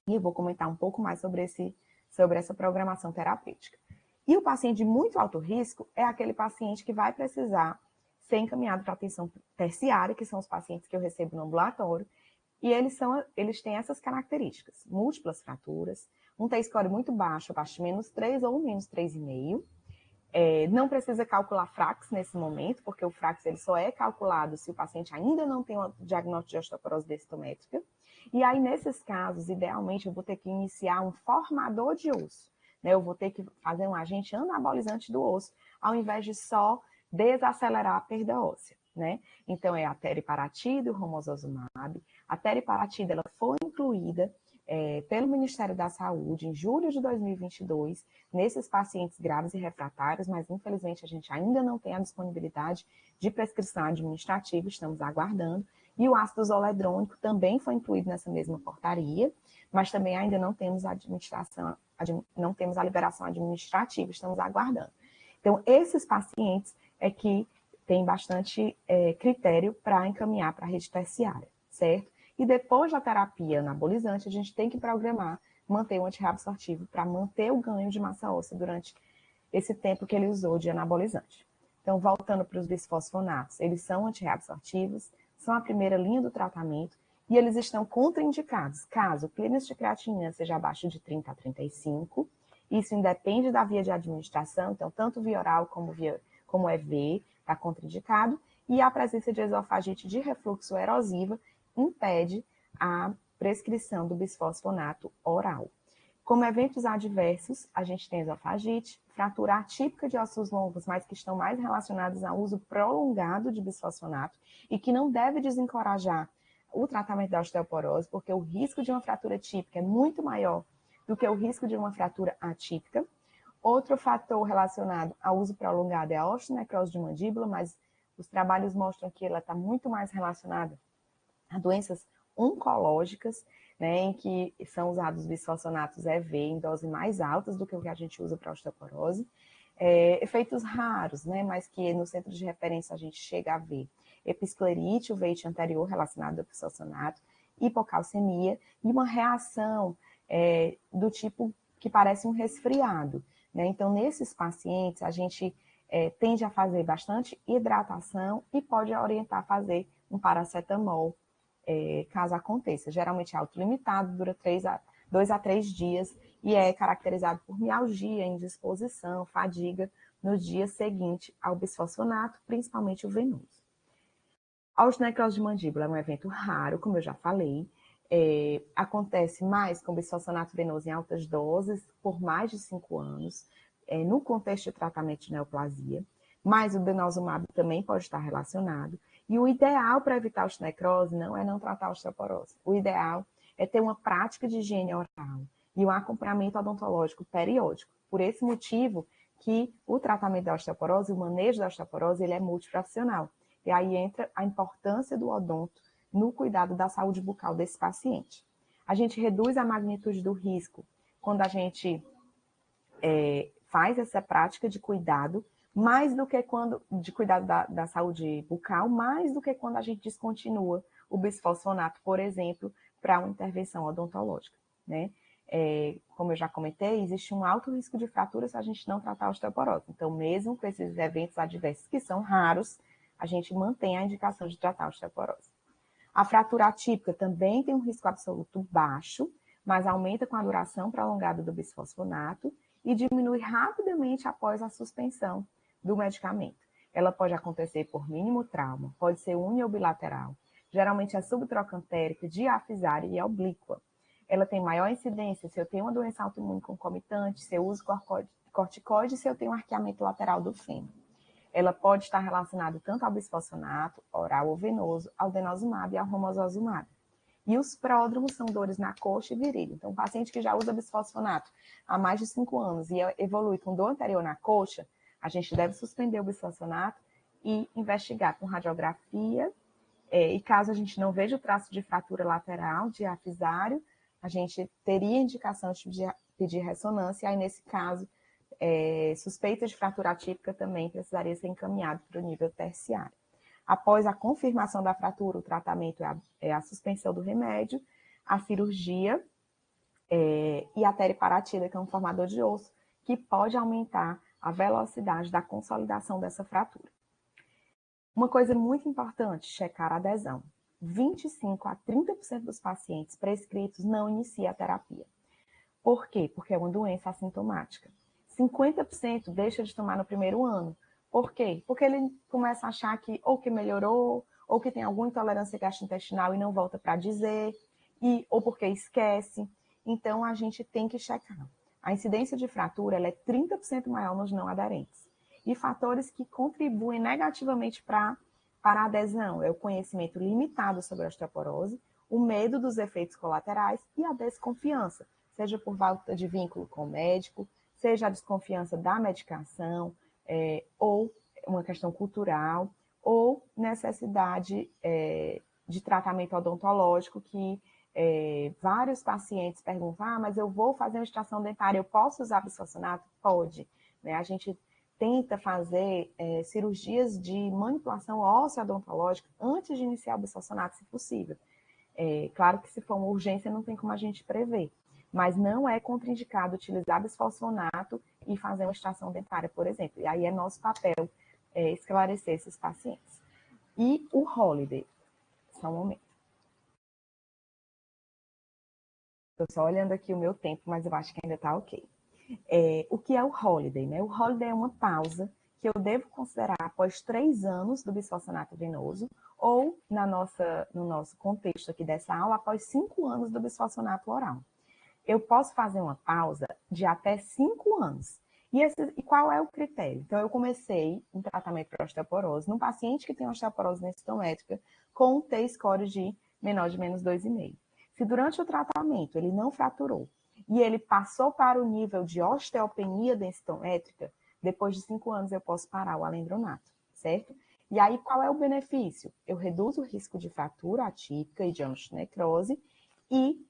E eu vou comentar um pouco mais sobre essa programação terapêutica. E o paciente de muito alto risco é aquele paciente que vai precisar ser encaminhado para atenção terciária, que são os pacientes que eu recebo no ambulatório, e eles têm essas características: múltiplas fraturas, um T-score muito baixo, abaixo de -3 ou -3,5. Não precisa calcular FRAX nesse momento, porque o FRAX ele só é calculado se o paciente ainda não tem um diagnóstico de osteoporose densitométrica. E aí, nesses casos, idealmente, eu vou ter que iniciar um formador de osso, né? Eu vou ter que fazer um agente anabolizante do osso, ao invés de só desacelerar a perda óssea, né? Então, é a teriparatida e o romosozumab. A teriparatida ela foi incluída pelo Ministério da Saúde em julho de 2022, nesses pacientes graves e refratários, mas infelizmente a gente ainda não tem a disponibilidade de prescrição administrativa, estamos aguardando. E o ácido zoledrônico também foi incluído nessa mesma portaria, mas também ainda não temos não temos a liberação administrativa, estamos aguardando. Então, esses pacientes é que tem bastante critério para encaminhar para a rede terciária, certo? E depois da terapia anabolizante, a gente tem que programar, manter o antirreabsortivo para manter o ganho de massa óssea durante esse tempo que ele usou de anabolizante. Então, voltando para os bisfosfonatos, eles são antirreabsortivos, são a primeira linha do tratamento e eles estão contraindicados caso o clearance de creatinina seja abaixo de 30 a 35. Isso independe da via de administração, então tanto via oral como EV está contraindicado, e a presença de esofagite de refluxo erosiva impede a prescrição do bisfosfonato oral. Como eventos adversos, a gente tem esofagite, fratura atípica de ossos longos, mas que estão mais relacionados ao uso prolongado de bisfosfonato e que não deve desencorajar o tratamento da osteoporose, porque o risco de uma fratura típica é muito maior do que o risco de uma fratura atípica. Outro fator relacionado ao uso prolongado é a osteonecrose de mandíbula, mas os trabalhos mostram que ela está muito mais relacionada a doenças oncológicas, né, em que são usados bisfosfonatos EV em doses mais altas do que o que a gente usa para osteoporose. Efeitos raros, né, mas que no centro de referência a gente chega a ver episclerite, uveite anterior relacionado ao bisfosfonato, hipocalcemia e uma reação do tipo que parece um resfriado, né? Então, nesses pacientes, a gente tende a fazer bastante hidratação e pode orientar a fazer um paracetamol, caso aconteça. Geralmente é autolimitado, dura 2 a 3 dias e é caracterizado por mialgia, indisposição, fadiga no dia seguinte ao bisfosfonato, principalmente o venoso. A osteonecrose de mandíbula é um evento raro, como eu já falei. Acontece mais com bisfosfonato venoso em altas doses por mais de 5 anos, no contexto de tratamento de neoplasia, mas o denosumab também pode estar relacionado. E o ideal para evitar a osteonecrose não é não tratar a osteoporose. O ideal é ter uma prática de higiene oral e um acompanhamento odontológico periódico. Por esse motivo que o tratamento da osteoporose, o manejo da osteoporose, ele é multiprofissional. E aí entra a importância do odonto no cuidado da saúde bucal desse paciente. A gente reduz a magnitude do risco quando a gente faz essa prática de cuidado, mais do que de cuidado da saúde bucal, mais do que quando a gente descontinua o bisfosfonato, por exemplo, para uma intervenção odontológica, né? Como eu já comentei, existe um alto risco de fratura se a gente não tratar a osteoporose. Então, mesmo com esses eventos adversos que são raros, a gente mantém a indicação de tratar a osteoporose. A fratura atípica também tem um risco absoluto baixo, mas aumenta com a duração prolongada do bisfosfonato e diminui rapidamente após a suspensão do medicamento. Ela pode acontecer por mínimo trauma, pode ser uni ou bilateral. Geralmente é subtrocantérica, diafisária e oblíqua. Ela tem maior incidência se eu tenho uma doença autoimune concomitante, se eu uso corticoide, se eu tenho um arqueamento lateral do fêmur. Ela pode estar relacionada tanto ao bisfosfonato, oral ou venoso, ao denosumab e ao romosozumab. E os pródromos são dores na coxa e virilha. Então, o paciente que já usa bisfosfonato há mais de 5 anos e evolui com dor anterior na coxa, a gente deve suspender o bisfosfonato e investigar com radiografia. E caso a gente não veja o traço de fratura lateral, diafisário, a gente teria indicação de pedir ressonância, e aí nesse caso suspeita de fratura atípica também precisaria ser encaminhado para o nível terciário. Após a confirmação da fratura, o tratamento é a suspensão do remédio, a cirurgia e a teriparatida, que é um formador de osso, que pode aumentar a velocidade da consolidação dessa fratura. Uma coisa muito importante, checar a adesão. 25 a 30% dos pacientes prescritos não inicia a terapia. Por quê? Porque é uma doença assintomática. 50% deixa de tomar no primeiro ano. Por quê? Porque ele começa a achar que ou que melhorou, ou que tem alguma intolerância gastrointestinal e não volta para dizer, ou porque esquece. Então, a gente tem que checar. A incidência de fratura ela é 30% maior nos não aderentes. E fatores que contribuem negativamente para a adesão é o conhecimento limitado sobre a osteoporose, o medo dos efeitos colaterais e a desconfiança, seja por falta de vínculo com o médico, seja a desconfiança da medicação, ou uma questão cultural, ou necessidade de tratamento odontológico, que vários pacientes perguntam, mas eu vou fazer uma extração dentária, eu posso usar bisfosfonato? Pode. Né? A gente tenta fazer cirurgias de manipulação óssea odontológica antes de iniciar o bisfosfonato, se possível. Claro que se for uma urgência, não tem como a gente prever, mas não é contraindicado utilizar bisfosfonato e fazer uma extração dentária, por exemplo. E aí é nosso papel esclarecer esses pacientes. E o Holiday, só um momento. Estou só olhando aqui o meu tempo, mas eu acho que ainda está ok. O que é o Holiday? Né? O Holiday é uma pausa que eu devo considerar após 3 anos do bisfosfonato venoso, ou no nosso contexto aqui dessa aula, após 5 anos do bisfosfonato oral. Eu posso fazer uma pausa de até 5 anos. E qual é o critério? Então, eu comecei um tratamento para osteoporose num paciente que tem osteoporose densitométrica com um T-score de menor de menos 2,5. Se durante o tratamento ele não fraturou e ele passou para o nível de osteopenia densitométrica, depois de 5 anos eu posso parar o alendronato, certo? E aí, qual é o benefício? Eu reduzo o risco de fratura atípica e de osteonecrose e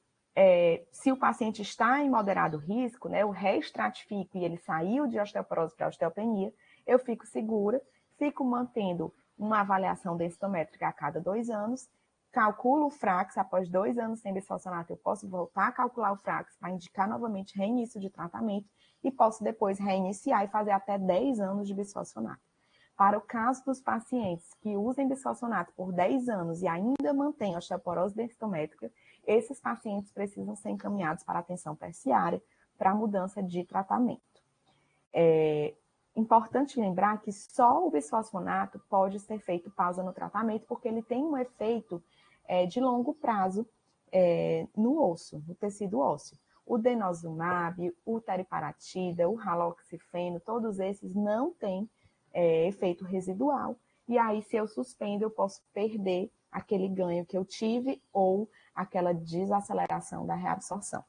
se o paciente está em moderado risco, né, eu reestratifico e ele saiu de osteoporose para osteopenia, eu fico segura, fico mantendo uma avaliação densitométrica a cada 2 anos, calculo o Frax, após 2 anos sem bisfosfonato, eu posso voltar a calcular o Frax para indicar novamente reinício de tratamento e posso depois reiniciar e fazer até 10 anos de bisfosfonato. Para o caso dos pacientes que usem bisfosfonato por 10 anos e ainda mantêm osteoporose densitométrica, esses pacientes precisam ser encaminhados para atenção terciária para mudança de tratamento. É importante lembrar que só o bisfosfonato pode ser feito pausa no tratamento, porque ele tem um efeito de longo prazo no osso, no tecido ósseo. O denosumab, o teriparatida, o raloxifeno, todos esses não têm efeito residual. E aí, se eu suspendo, eu posso perder aquele ganho que eu tive ou aquela desaceleração da reabsorção,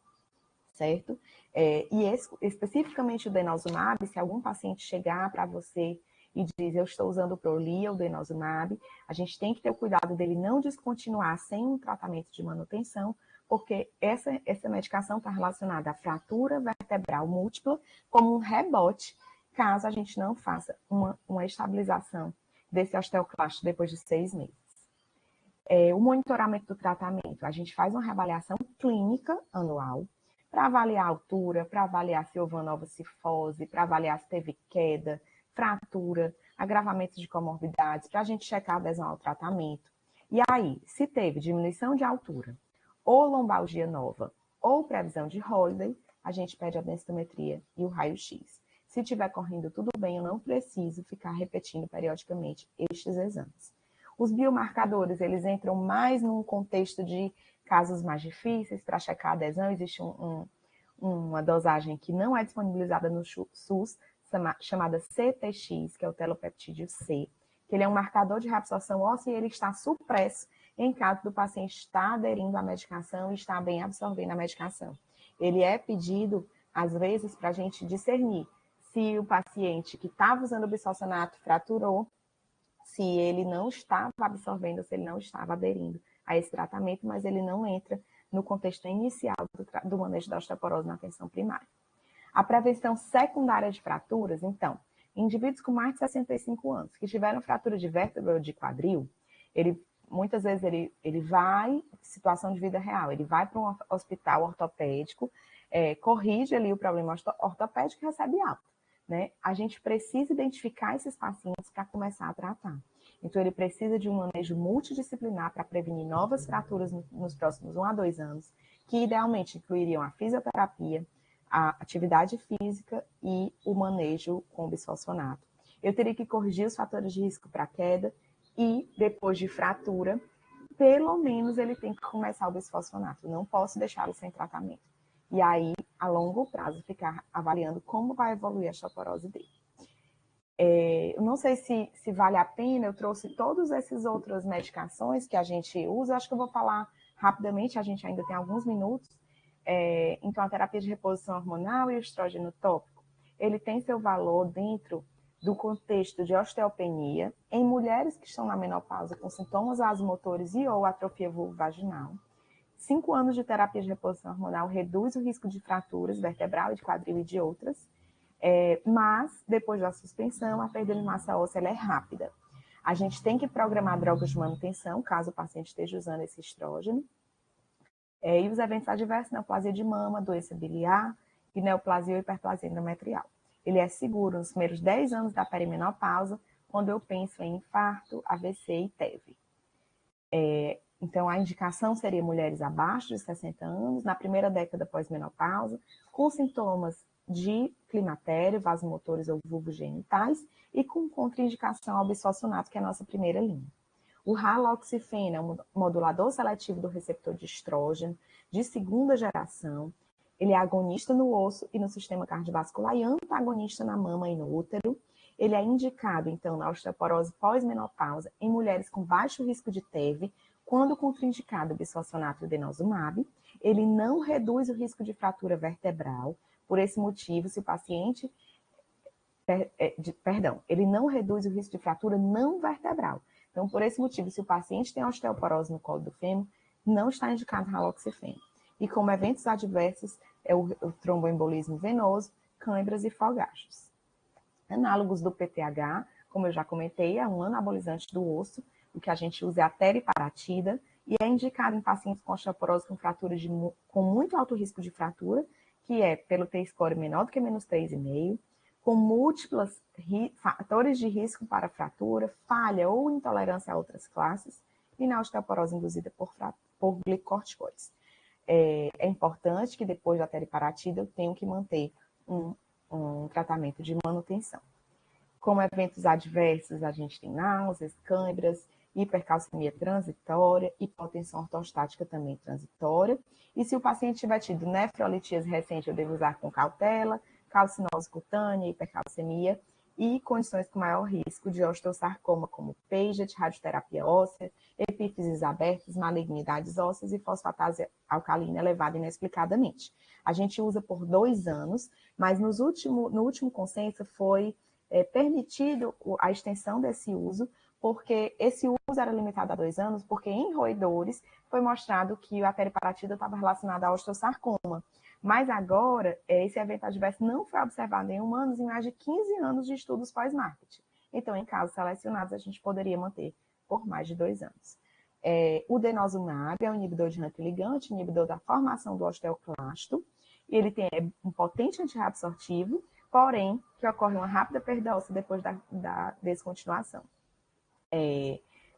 certo? Especificamente o denosumab, se algum paciente chegar para você e diz, eu estou usando o Prolia, o denosumab, a gente tem que ter o cuidado dele não descontinuar sem um tratamento de manutenção, porque essa medicação está relacionada à fratura vertebral múltipla como um rebote, caso a gente não faça uma estabilização desse osteoclasto depois de 6 meses. O monitoramento do tratamento, a gente faz uma reavaliação clínica anual para avaliar a altura, para avaliar se houve uma nova cifose, para avaliar se teve queda, fratura, agravamento de comorbidades, para a gente checar a adesão ao tratamento. E aí, se teve diminuição de altura, ou lombalgia nova, ou previsão de Holiday, a gente pede a densitometria e o raio-x. Se estiver correndo tudo bem, eu não preciso ficar repetindo periodicamente estes exames. Os biomarcadores, eles entram mais num contexto de casos mais difíceis para checar a adesão. Existe uma dosagem que não é disponibilizada no SUS, chamada CTX, que é o telopeptídeo C, que ele é um marcador de reabsorção óssea e ele está supresso em caso do paciente estar aderindo à medicação e estar bem absorvendo a medicação. Ele é pedido, às vezes, para a gente discernir se o paciente que estava usando o bisfosfonato fraturou, se ele não estava absorvendo, se ele não estava aderindo a esse tratamento, mas ele não entra no contexto inicial do manejo da osteoporose na atenção primária. prevenção secundária de fraturas, então, indivíduos com mais de 65 anos que tiveram fratura de vértebra ou de quadril, muitas vezes ele vai, situação de vida real, ele vai para um hospital ortopédico, corrige ali o problema ortopédico e recebe alta, né? A gente precisa identificar esses pacientes para começar a tratar. Então, ele precisa de um manejo multidisciplinar para prevenir novas fraturas nos próximos 1 a 2 anos, que idealmente incluiriam a fisioterapia, a atividade física e o manejo com bisfosfonato. Eu teria que corrigir os fatores de risco para queda e, depois de fratura, pelo menos ele tem que começar o bisfosfonato. Não posso deixá-lo sem tratamento. E aí, a longo prazo, ficar avaliando como vai evoluir a osteoporose dele. Eu não sei se vale a pena, eu trouxe todas essas outras medicações que a gente usa, acho que eu vou falar rapidamente, a gente ainda tem alguns minutos. Então, a terapia de reposição hormonal e o estrógeno tópico, ele tem seu valor dentro do contexto de osteopenia em mulheres que estão na menopausa com sintomas vasomotores e ou atrofia vulvovaginal. 5 anos de terapia de reposição hormonal reduz o risco de fraturas vertebral, de quadril e de outras, mas depois da suspensão, a perda de massa óssea ela é rápida. A gente tem que programar drogas de manutenção, caso o paciente esteja usando esse estrógeno. E os eventos adversos, neoplasia de mama, doença biliar e neoplasia ou hiperplasia endometrial. Ele é seguro nos primeiros 10 anos da perimenopausa, quando eu penso em infarto, AVC e TEV. Então, a indicação seria mulheres abaixo de 60 anos, na primeira década pós-menopausa, com sintomas de climatério, vasomotores ou vulvogenitais e com contraindicação ao bisfosfonato, que é a nossa primeira linha. O raloxifeno é um modulador seletivo do receptor de estrógeno, de segunda geração. Ele é agonista no osso e no sistema cardiovascular e antagonista na mama e no útero. Ele é indicado, então, na osteoporose pós-menopausa em mulheres com baixo risco de TEV, quando contraindicado o bisfosfonato e o denosumab. Ele não reduz o risco de fratura vertebral. Por esse motivo, se o paciente... ele não reduz o risco de fratura não vertebral. Então, por esse motivo, se o paciente tem osteoporose no colo do fêmur, não está indicado raloxifeno. E como eventos adversos, é o tromboembolismo venoso, câimbras e fogachos. Análogos do PTH, como eu já comentei, é um anabolizante do osso, o que a gente usa é a teriparatida, e é indicado em pacientes com osteoporose com fratura com muito alto risco de fratura, que é pelo T-score menor do que menos 3,5, com múltiplos fatores de risco para fratura, falha ou intolerância a outras classes, e na osteoporose induzida por glicocorticoides. É importante que depois da teriparatida eu tenho que manter um tratamento de manutenção. Como eventos adversos, a gente tem náuseas, câimbras, hipercalcemia transitória, hipotensão ortostática também transitória. E se o paciente tiver tido nefrolitíase recente, eu devo usar com cautela, calcinose cutânea, hipercalcemia e condições com maior risco de osteosarcoma, como Paget, radioterapia óssea, epífises abertas, malignidades ósseas e fosfatase alcalina elevada inexplicadamente. A gente usa por 2 anos, mas no último consenso foi permitido a extensão desse uso, porque esse uso era limitado a 2 anos, porque em roedores foi mostrado que a teriparatida estava relacionada ao osteosarcoma. Mas agora, esse evento adverso não foi observado em humanos em mais de 15 anos de estudos pós-marketing. Então, em casos selecionados, a gente poderia manter por mais de 2 anos. O denosumab é um inibidor de HANT ligante, inibidor da formação do osteoclasto, e ele tem um potente antirreabsortivo, porém, que ocorre uma rápida perda óssea depois da descontinuação.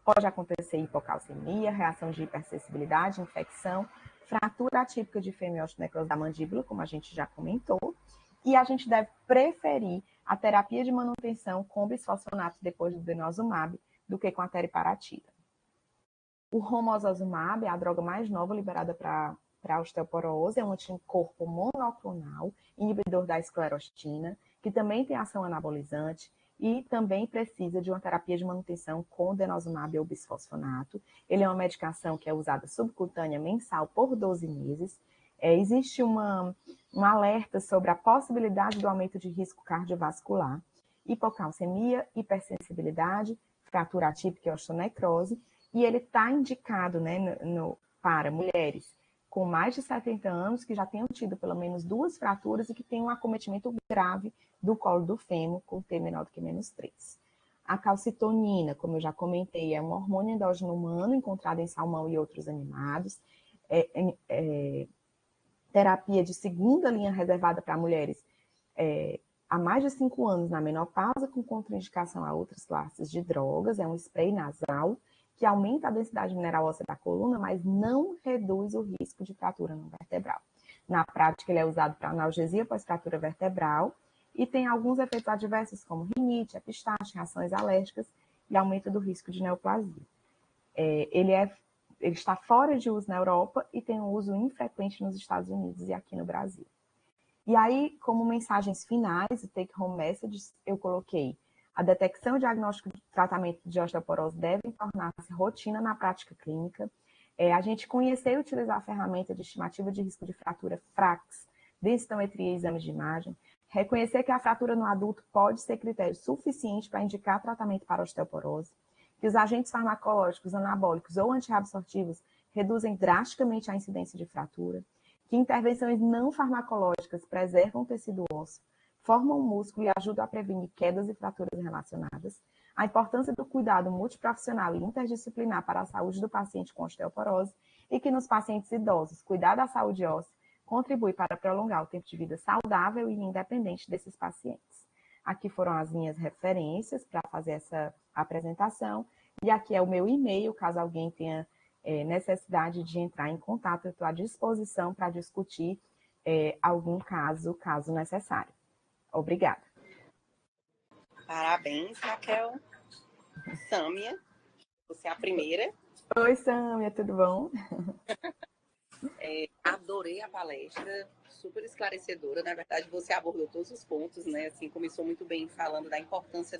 Pode acontecer hipocalcemia, reação de hipersensibilidade, infecção, fratura atípica de fêmea-osteonecrose da mandíbula, como a gente já comentou, e a gente deve preferir a terapia de manutenção com bisfosfonato depois do denosumab do que com a teriparatida. O romosozumab é a droga mais nova liberada para a osteoporose, é um anticorpo monoclonal, inibidor da esclerostina, que também tem ação anabolizante, e também precisa de uma terapia de manutenção com denosumab ou bisfosfonato. Ele é uma medicação que é usada subcutânea mensal por 12 meses. Existe um alerta sobre a possibilidade do aumento de risco cardiovascular, hipocalcemia, hipersensibilidade, fratura atípica e osteonecrose, e ele está indicado, né, para mulheres com mais de 70 anos, que já tenham tido pelo menos 2 fraturas e que tenham um acometimento grave do colo do fêmur, com T menor do que -3. A calcitonina, como eu já comentei, é um hormônio endógeno humano encontrado em salmão e outros animados. Terapia de segunda linha reservada para mulheres há mais de 5 anos na menopausa, com contraindicação a outras classes de drogas. É um spray nasal que aumenta a densidade mineral óssea da coluna, mas não reduz o risco de fratura no vertebral. Na prática, ele é usado para analgesia pós-fratura vertebral e tem alguns efeitos adversos, como rinite, epistaxe, reações alérgicas e aumento do risco de neoplasia. Ele está fora de uso na Europa e tem um uso infrequente nos Estados Unidos e aqui no Brasil. E aí, como mensagens finais, o take home messages, eu coloquei: a detecção, diagnóstico e tratamento de osteoporose devem tornar-se rotina na prática clínica. A gente conhecer e utilizar a ferramenta de estimativa de risco de fratura FRAX, densitometria e exames de imagem. Reconhecer que a fratura no adulto pode ser critério suficiente para indicar tratamento para osteoporose. Que os agentes farmacológicos, anabólicos ou antirreabsortivos reduzem drasticamente a incidência de fratura. Que intervenções não farmacológicas preservam o tecido ósseo, formam o músculo e ajudam a prevenir quedas e fraturas relacionadas. A importância do cuidado multiprofissional e interdisciplinar para a saúde do paciente com osteoporose e que nos pacientes idosos, cuidar da saúde óssea contribui para prolongar o tempo de vida saudável e independente desses pacientes. Aqui foram as minhas referências para fazer essa apresentação e aqui é o meu e-mail, caso alguém tenha necessidade de entrar em contato, eu estou à disposição para discutir algum caso necessário. Obrigada. Parabéns, Raquel. Sâmia, você é a primeira. Oi, Sâmia, tudo bom? Adorei a palestra, super esclarecedora. Na verdade, você abordou todos os pontos, né? Assim, começou muito bem falando da importância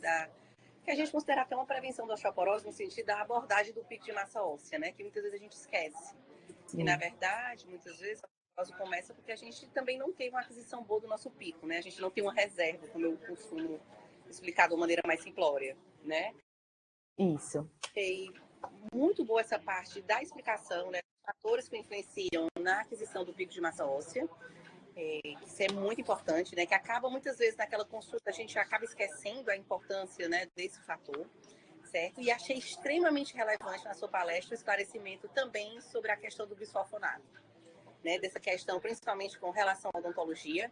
que a gente considera até uma prevenção da osteoporose no sentido da abordagem do pico de massa óssea, né? Que muitas vezes a gente esquece. Sim. E, na verdade, muitas vezes a osteoporose começa porque a gente também não tem uma aquisição boa do nosso pico, né? A gente não tem uma reserva, como eu costumo explicar de uma maneira mais simplória, né? Isso. Achei muito boa essa parte da explicação, né? Os fatores que influenciam na aquisição do pico de massa óssea. Isso é muito importante, né? Que acaba muitas vezes naquela consulta, a gente acaba esquecendo a importância, né, desse fator, certo? E achei extremamente relevante na sua palestra o esclarecimento também sobre a questão do bisfosfonato, né? Dessa questão, principalmente com relação à odontologia,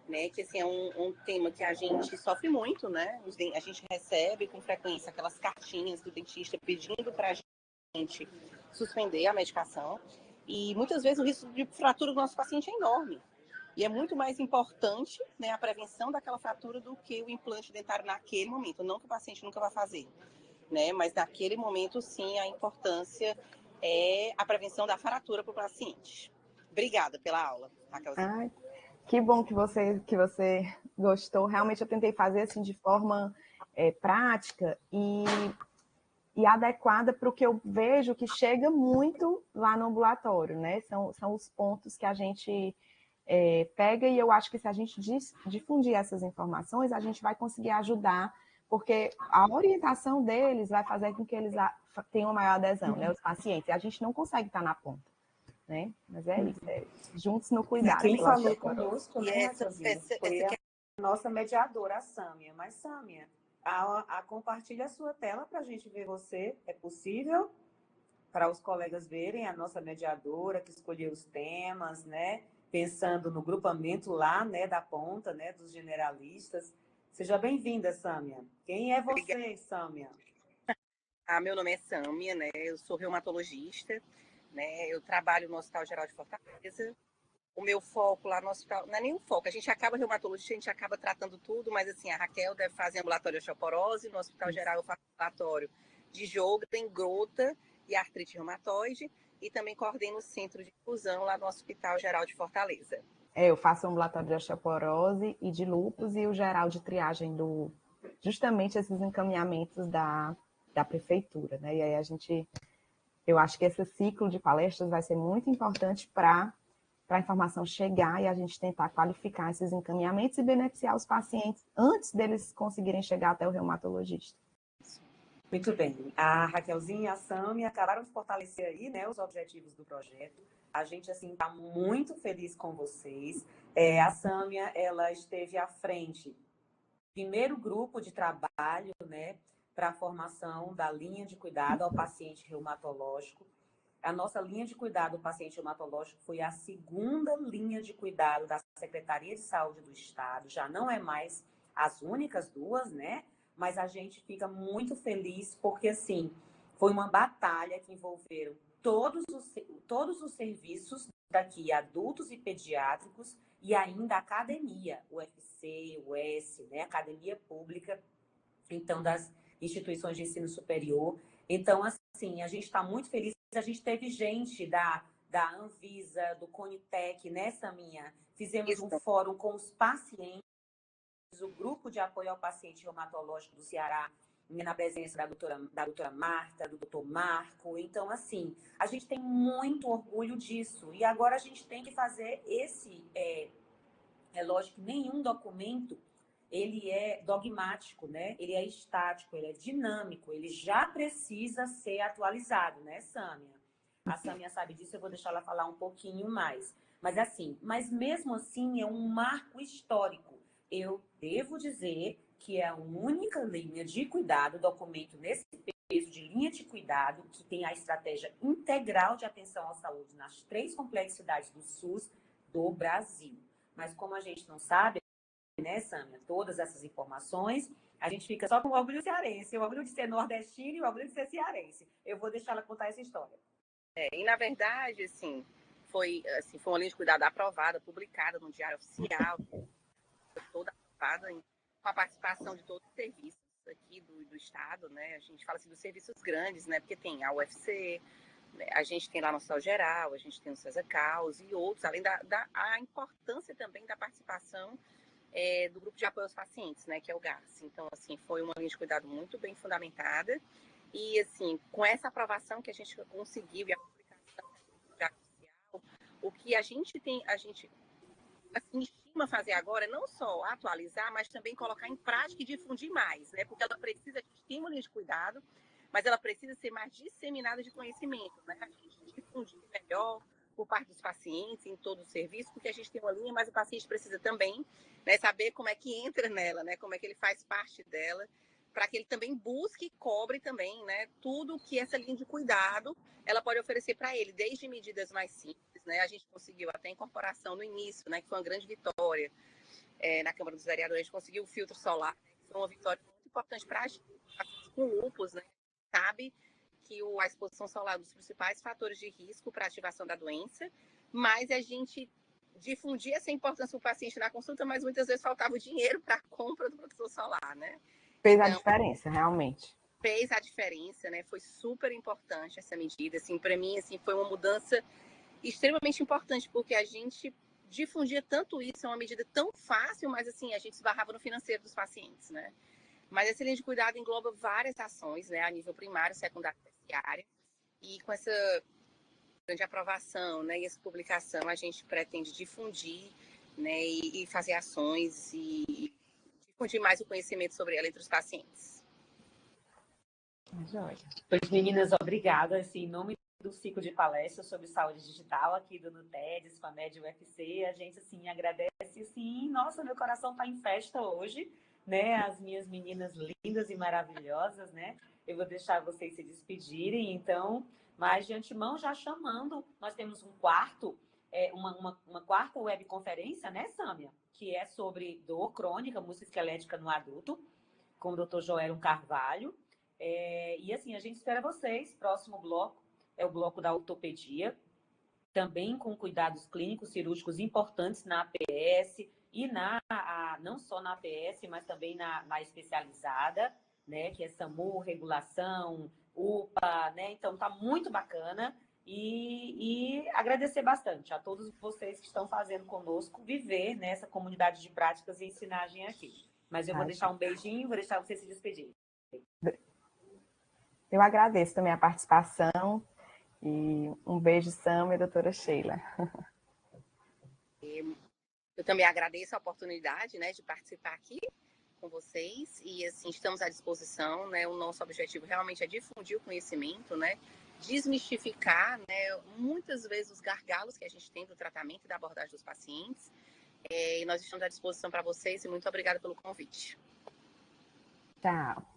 né? Que assim, é um tema que a gente sofre muito, né? A gente recebe com frequência aquelas cartinhas do dentista pedindo para a gente suspender a medicação e muitas vezes o risco de fratura do nosso paciente é enorme. E é muito mais importante, né, a prevenção daquela fratura do que o implante dentário naquele momento. Não que o paciente nunca vai fazer, né? Mas naquele momento, sim, a importância é a prevenção da fratura para o paciente. Obrigada pela aula, Raquelzinha. Ai, que bom que você gostou. Realmente eu tentei fazer assim de forma prática e adequada para o que eu vejo que chega muito lá no ambulatório, né? São os pontos que a gente pega e eu acho que se a gente difundir essas informações, a gente vai conseguir ajudar, porque a orientação deles vai fazer com que eles tenham uma maior adesão, né? Os pacientes. E a gente não consegue estar na ponta, né? Mas é isso, juntos no cuidado. Quem falou conosco, né, Raquelzinha, foi essa a nossa mediadora, a Sâmia. Mas, Sâmia, compartilha a sua tela para a gente ver você. É possível? Para os colegas verem a nossa mediadora que escolheu os temas, né? Pensando no grupamento lá, né, da ponta, né, dos generalistas. Seja bem-vinda, Sâmia. Quem é você, Sâmia? Meu nome é Sâmia, né? Eu sou reumatologista, né? Eu trabalho no Hospital Geral de Fortaleza. O meu foco lá no hospital, não é nenhum foco, a gente acaba reumatologista, a gente acaba tratando tudo, mas assim, a Raquel deve fazer ambulatório de osteoporose, no Hospital Geral eu faço ambulatório de Sjögren, Grota e artrite reumatoide, e também coordeno o centro de infusão lá no Hospital Geral de Fortaleza. Eu faço ambulatório de osteoporose e de lúpus e o geral de triagem justamente esses encaminhamentos da prefeitura, né? E aí eu acho que esse ciclo de palestras vai ser muito importante para a informação chegar e a gente tentar qualificar esses encaminhamentos e beneficiar os pacientes antes deles conseguirem chegar até o reumatologista. Muito bem. A Raquelzinha e a Sâmia acabaram de fortalecer aí, né, os objetivos do projeto. A gente, assim, está muito feliz com vocês. A Sâmia, ela esteve à frente, primeiro grupo de trabalho, né, para a formação da linha de cuidado ao paciente reumatológico. A nossa linha de cuidado ao paciente reumatológico foi a segunda linha de cuidado da Secretaria de Saúde do Estado. Já não é mais as únicas duas, né? Mas a gente fica muito feliz porque, assim, foi uma batalha que envolveram todos os serviços daqui, adultos e pediátricos, e ainda a academia, o UFC, o S, né? Academia Pública, então, das instituições de ensino superior. Então, assim, a gente está muito feliz. A gente teve gente da Anvisa, do Conitec, nessa minha. Fizemos um Isso. fórum com os pacientes, o grupo de apoio ao paciente reumatológico do Ceará, na presença da doutora Marta, do doutor Marco. Então, assim, a gente tem muito orgulho disso. E agora a gente tem que fazer é lógico que nenhum documento ele é dogmático, né? Ele é estático, ele é dinâmico, ele já precisa ser atualizado, né, Sâmia? A Sâmia sabe disso, eu vou deixar ela falar um pouquinho mais. Mas assim, mas mesmo assim é um marco histórico. Eu devo dizer que é a única linha de cuidado, documento nesse peso de linha de cuidado, que tem a estratégia integral de atenção à saúde nas 3 complexidades do SUS do Brasil. Mas como a gente não sabe, né, Sâmia, todas essas informações, a gente fica só com o orgulho cearense, o orgulho de ser nordestino e o orgulho de ser cearense. Eu vou deixar ela contar essa história. E na verdade, assim, foi uma linha de cuidado aprovada, publicada no Diário Oficial, toda aprovada, com a participação de todos os serviços aqui do Estado, né? A gente fala assim dos serviços grandes, né? Porque tem a UFC, a gente tem lá no Hospital Geral, a gente tem o César Caos e outros, além a importância também da participação do grupo de apoio aos pacientes, né, que é o GAS. Então, assim, foi uma linha de cuidado muito bem fundamentada e, assim, com essa aprovação que a gente conseguiu e a publicação do Diário Oficial, o que a gente assim, estima fazer agora é não só atualizar, mas também colocar em prática e difundir mais, né, porque ela precisa de estímulo de cuidado, mas ela precisa ser mais disseminada de conhecimento, né, a gente difundir melhor por parte dos pacientes em todo o serviço, porque a gente tem uma linha, mas o paciente precisa também, né, saber como é que entra nela, né, como é que ele faz parte dela, para que ele também busque e cobre também, né, tudo que essa linha de cuidado ela pode oferecer para ele, desde medidas mais simples, né, a gente conseguiu até incorporação no início, né, que foi uma grande vitória na Câmara dos Vereadores, a gente conseguiu o filtro solar, né, que foi uma vitória muito importante para a gente, com lúpus, né, sabe que a exposição solar é um dos principais fatores de risco para a ativação da doença, mas a gente difundia essa importância para o paciente na consulta, mas muitas vezes faltava o dinheiro para a compra do protetor solar, né? Fez a Então, diferença, realmente. fez a diferença, né? Foi super importante essa medida, assim, para mim, assim, foi uma mudança extremamente importante, porque a gente difundia tanto isso, é uma medida tão fácil, mas, assim, a gente esbarrava no financeiro dos pacientes, né? Mas essa linha de cuidado engloba várias ações, né, a nível primário, secundário e terciário. E com essa grande aprovação, né, e essa publicação, a gente pretende difundir, né, e fazer ações e difundir mais o conhecimento sobre ela entre os pacientes. Joia. Pois, meninas, obrigada. Assim, em nome do ciclo de palestras sobre saúde digital aqui do NUTEDS, com a Med UFC, a gente, assim, agradece, assim, nossa, meu coração está em festa hoje, né, as minhas meninas lindas e maravilhosas, né, eu vou deixar vocês se despedirem, então, mas de antemão já chamando, nós temos uma quarta webconferência, né, Sâmia, que é sobre dor crônica, musculoesquelética no adulto, com o Dr. Joelson Carvalho, e assim, a gente espera vocês. Próximo bloco é o bloco da ortopedia, também com cuidados clínicos cirúrgicos importantes na APS e não só na APS, mas também na especializada, né, que é SAMU, regulação, UPA, né? Então tá muito bacana e agradecer bastante a todos vocês que estão fazendo conosco viver nessa comunidade de práticas e ensinagem aqui. Mas eu vou deixar um beijinho, vou deixar você se despedir. Eu agradeço também a participação e um beijo, Sam e doutora Sheila. Eu também agradeço a oportunidade, né, de participar aqui com vocês e, assim, estamos à disposição, né, o nosso objetivo realmente é difundir o conhecimento, né, desmistificar, né, muitas vezes os gargalos que a gente tem do tratamento e da abordagem dos pacientes. E nós estamos à disposição para vocês e muito obrigada pelo convite. Tchau.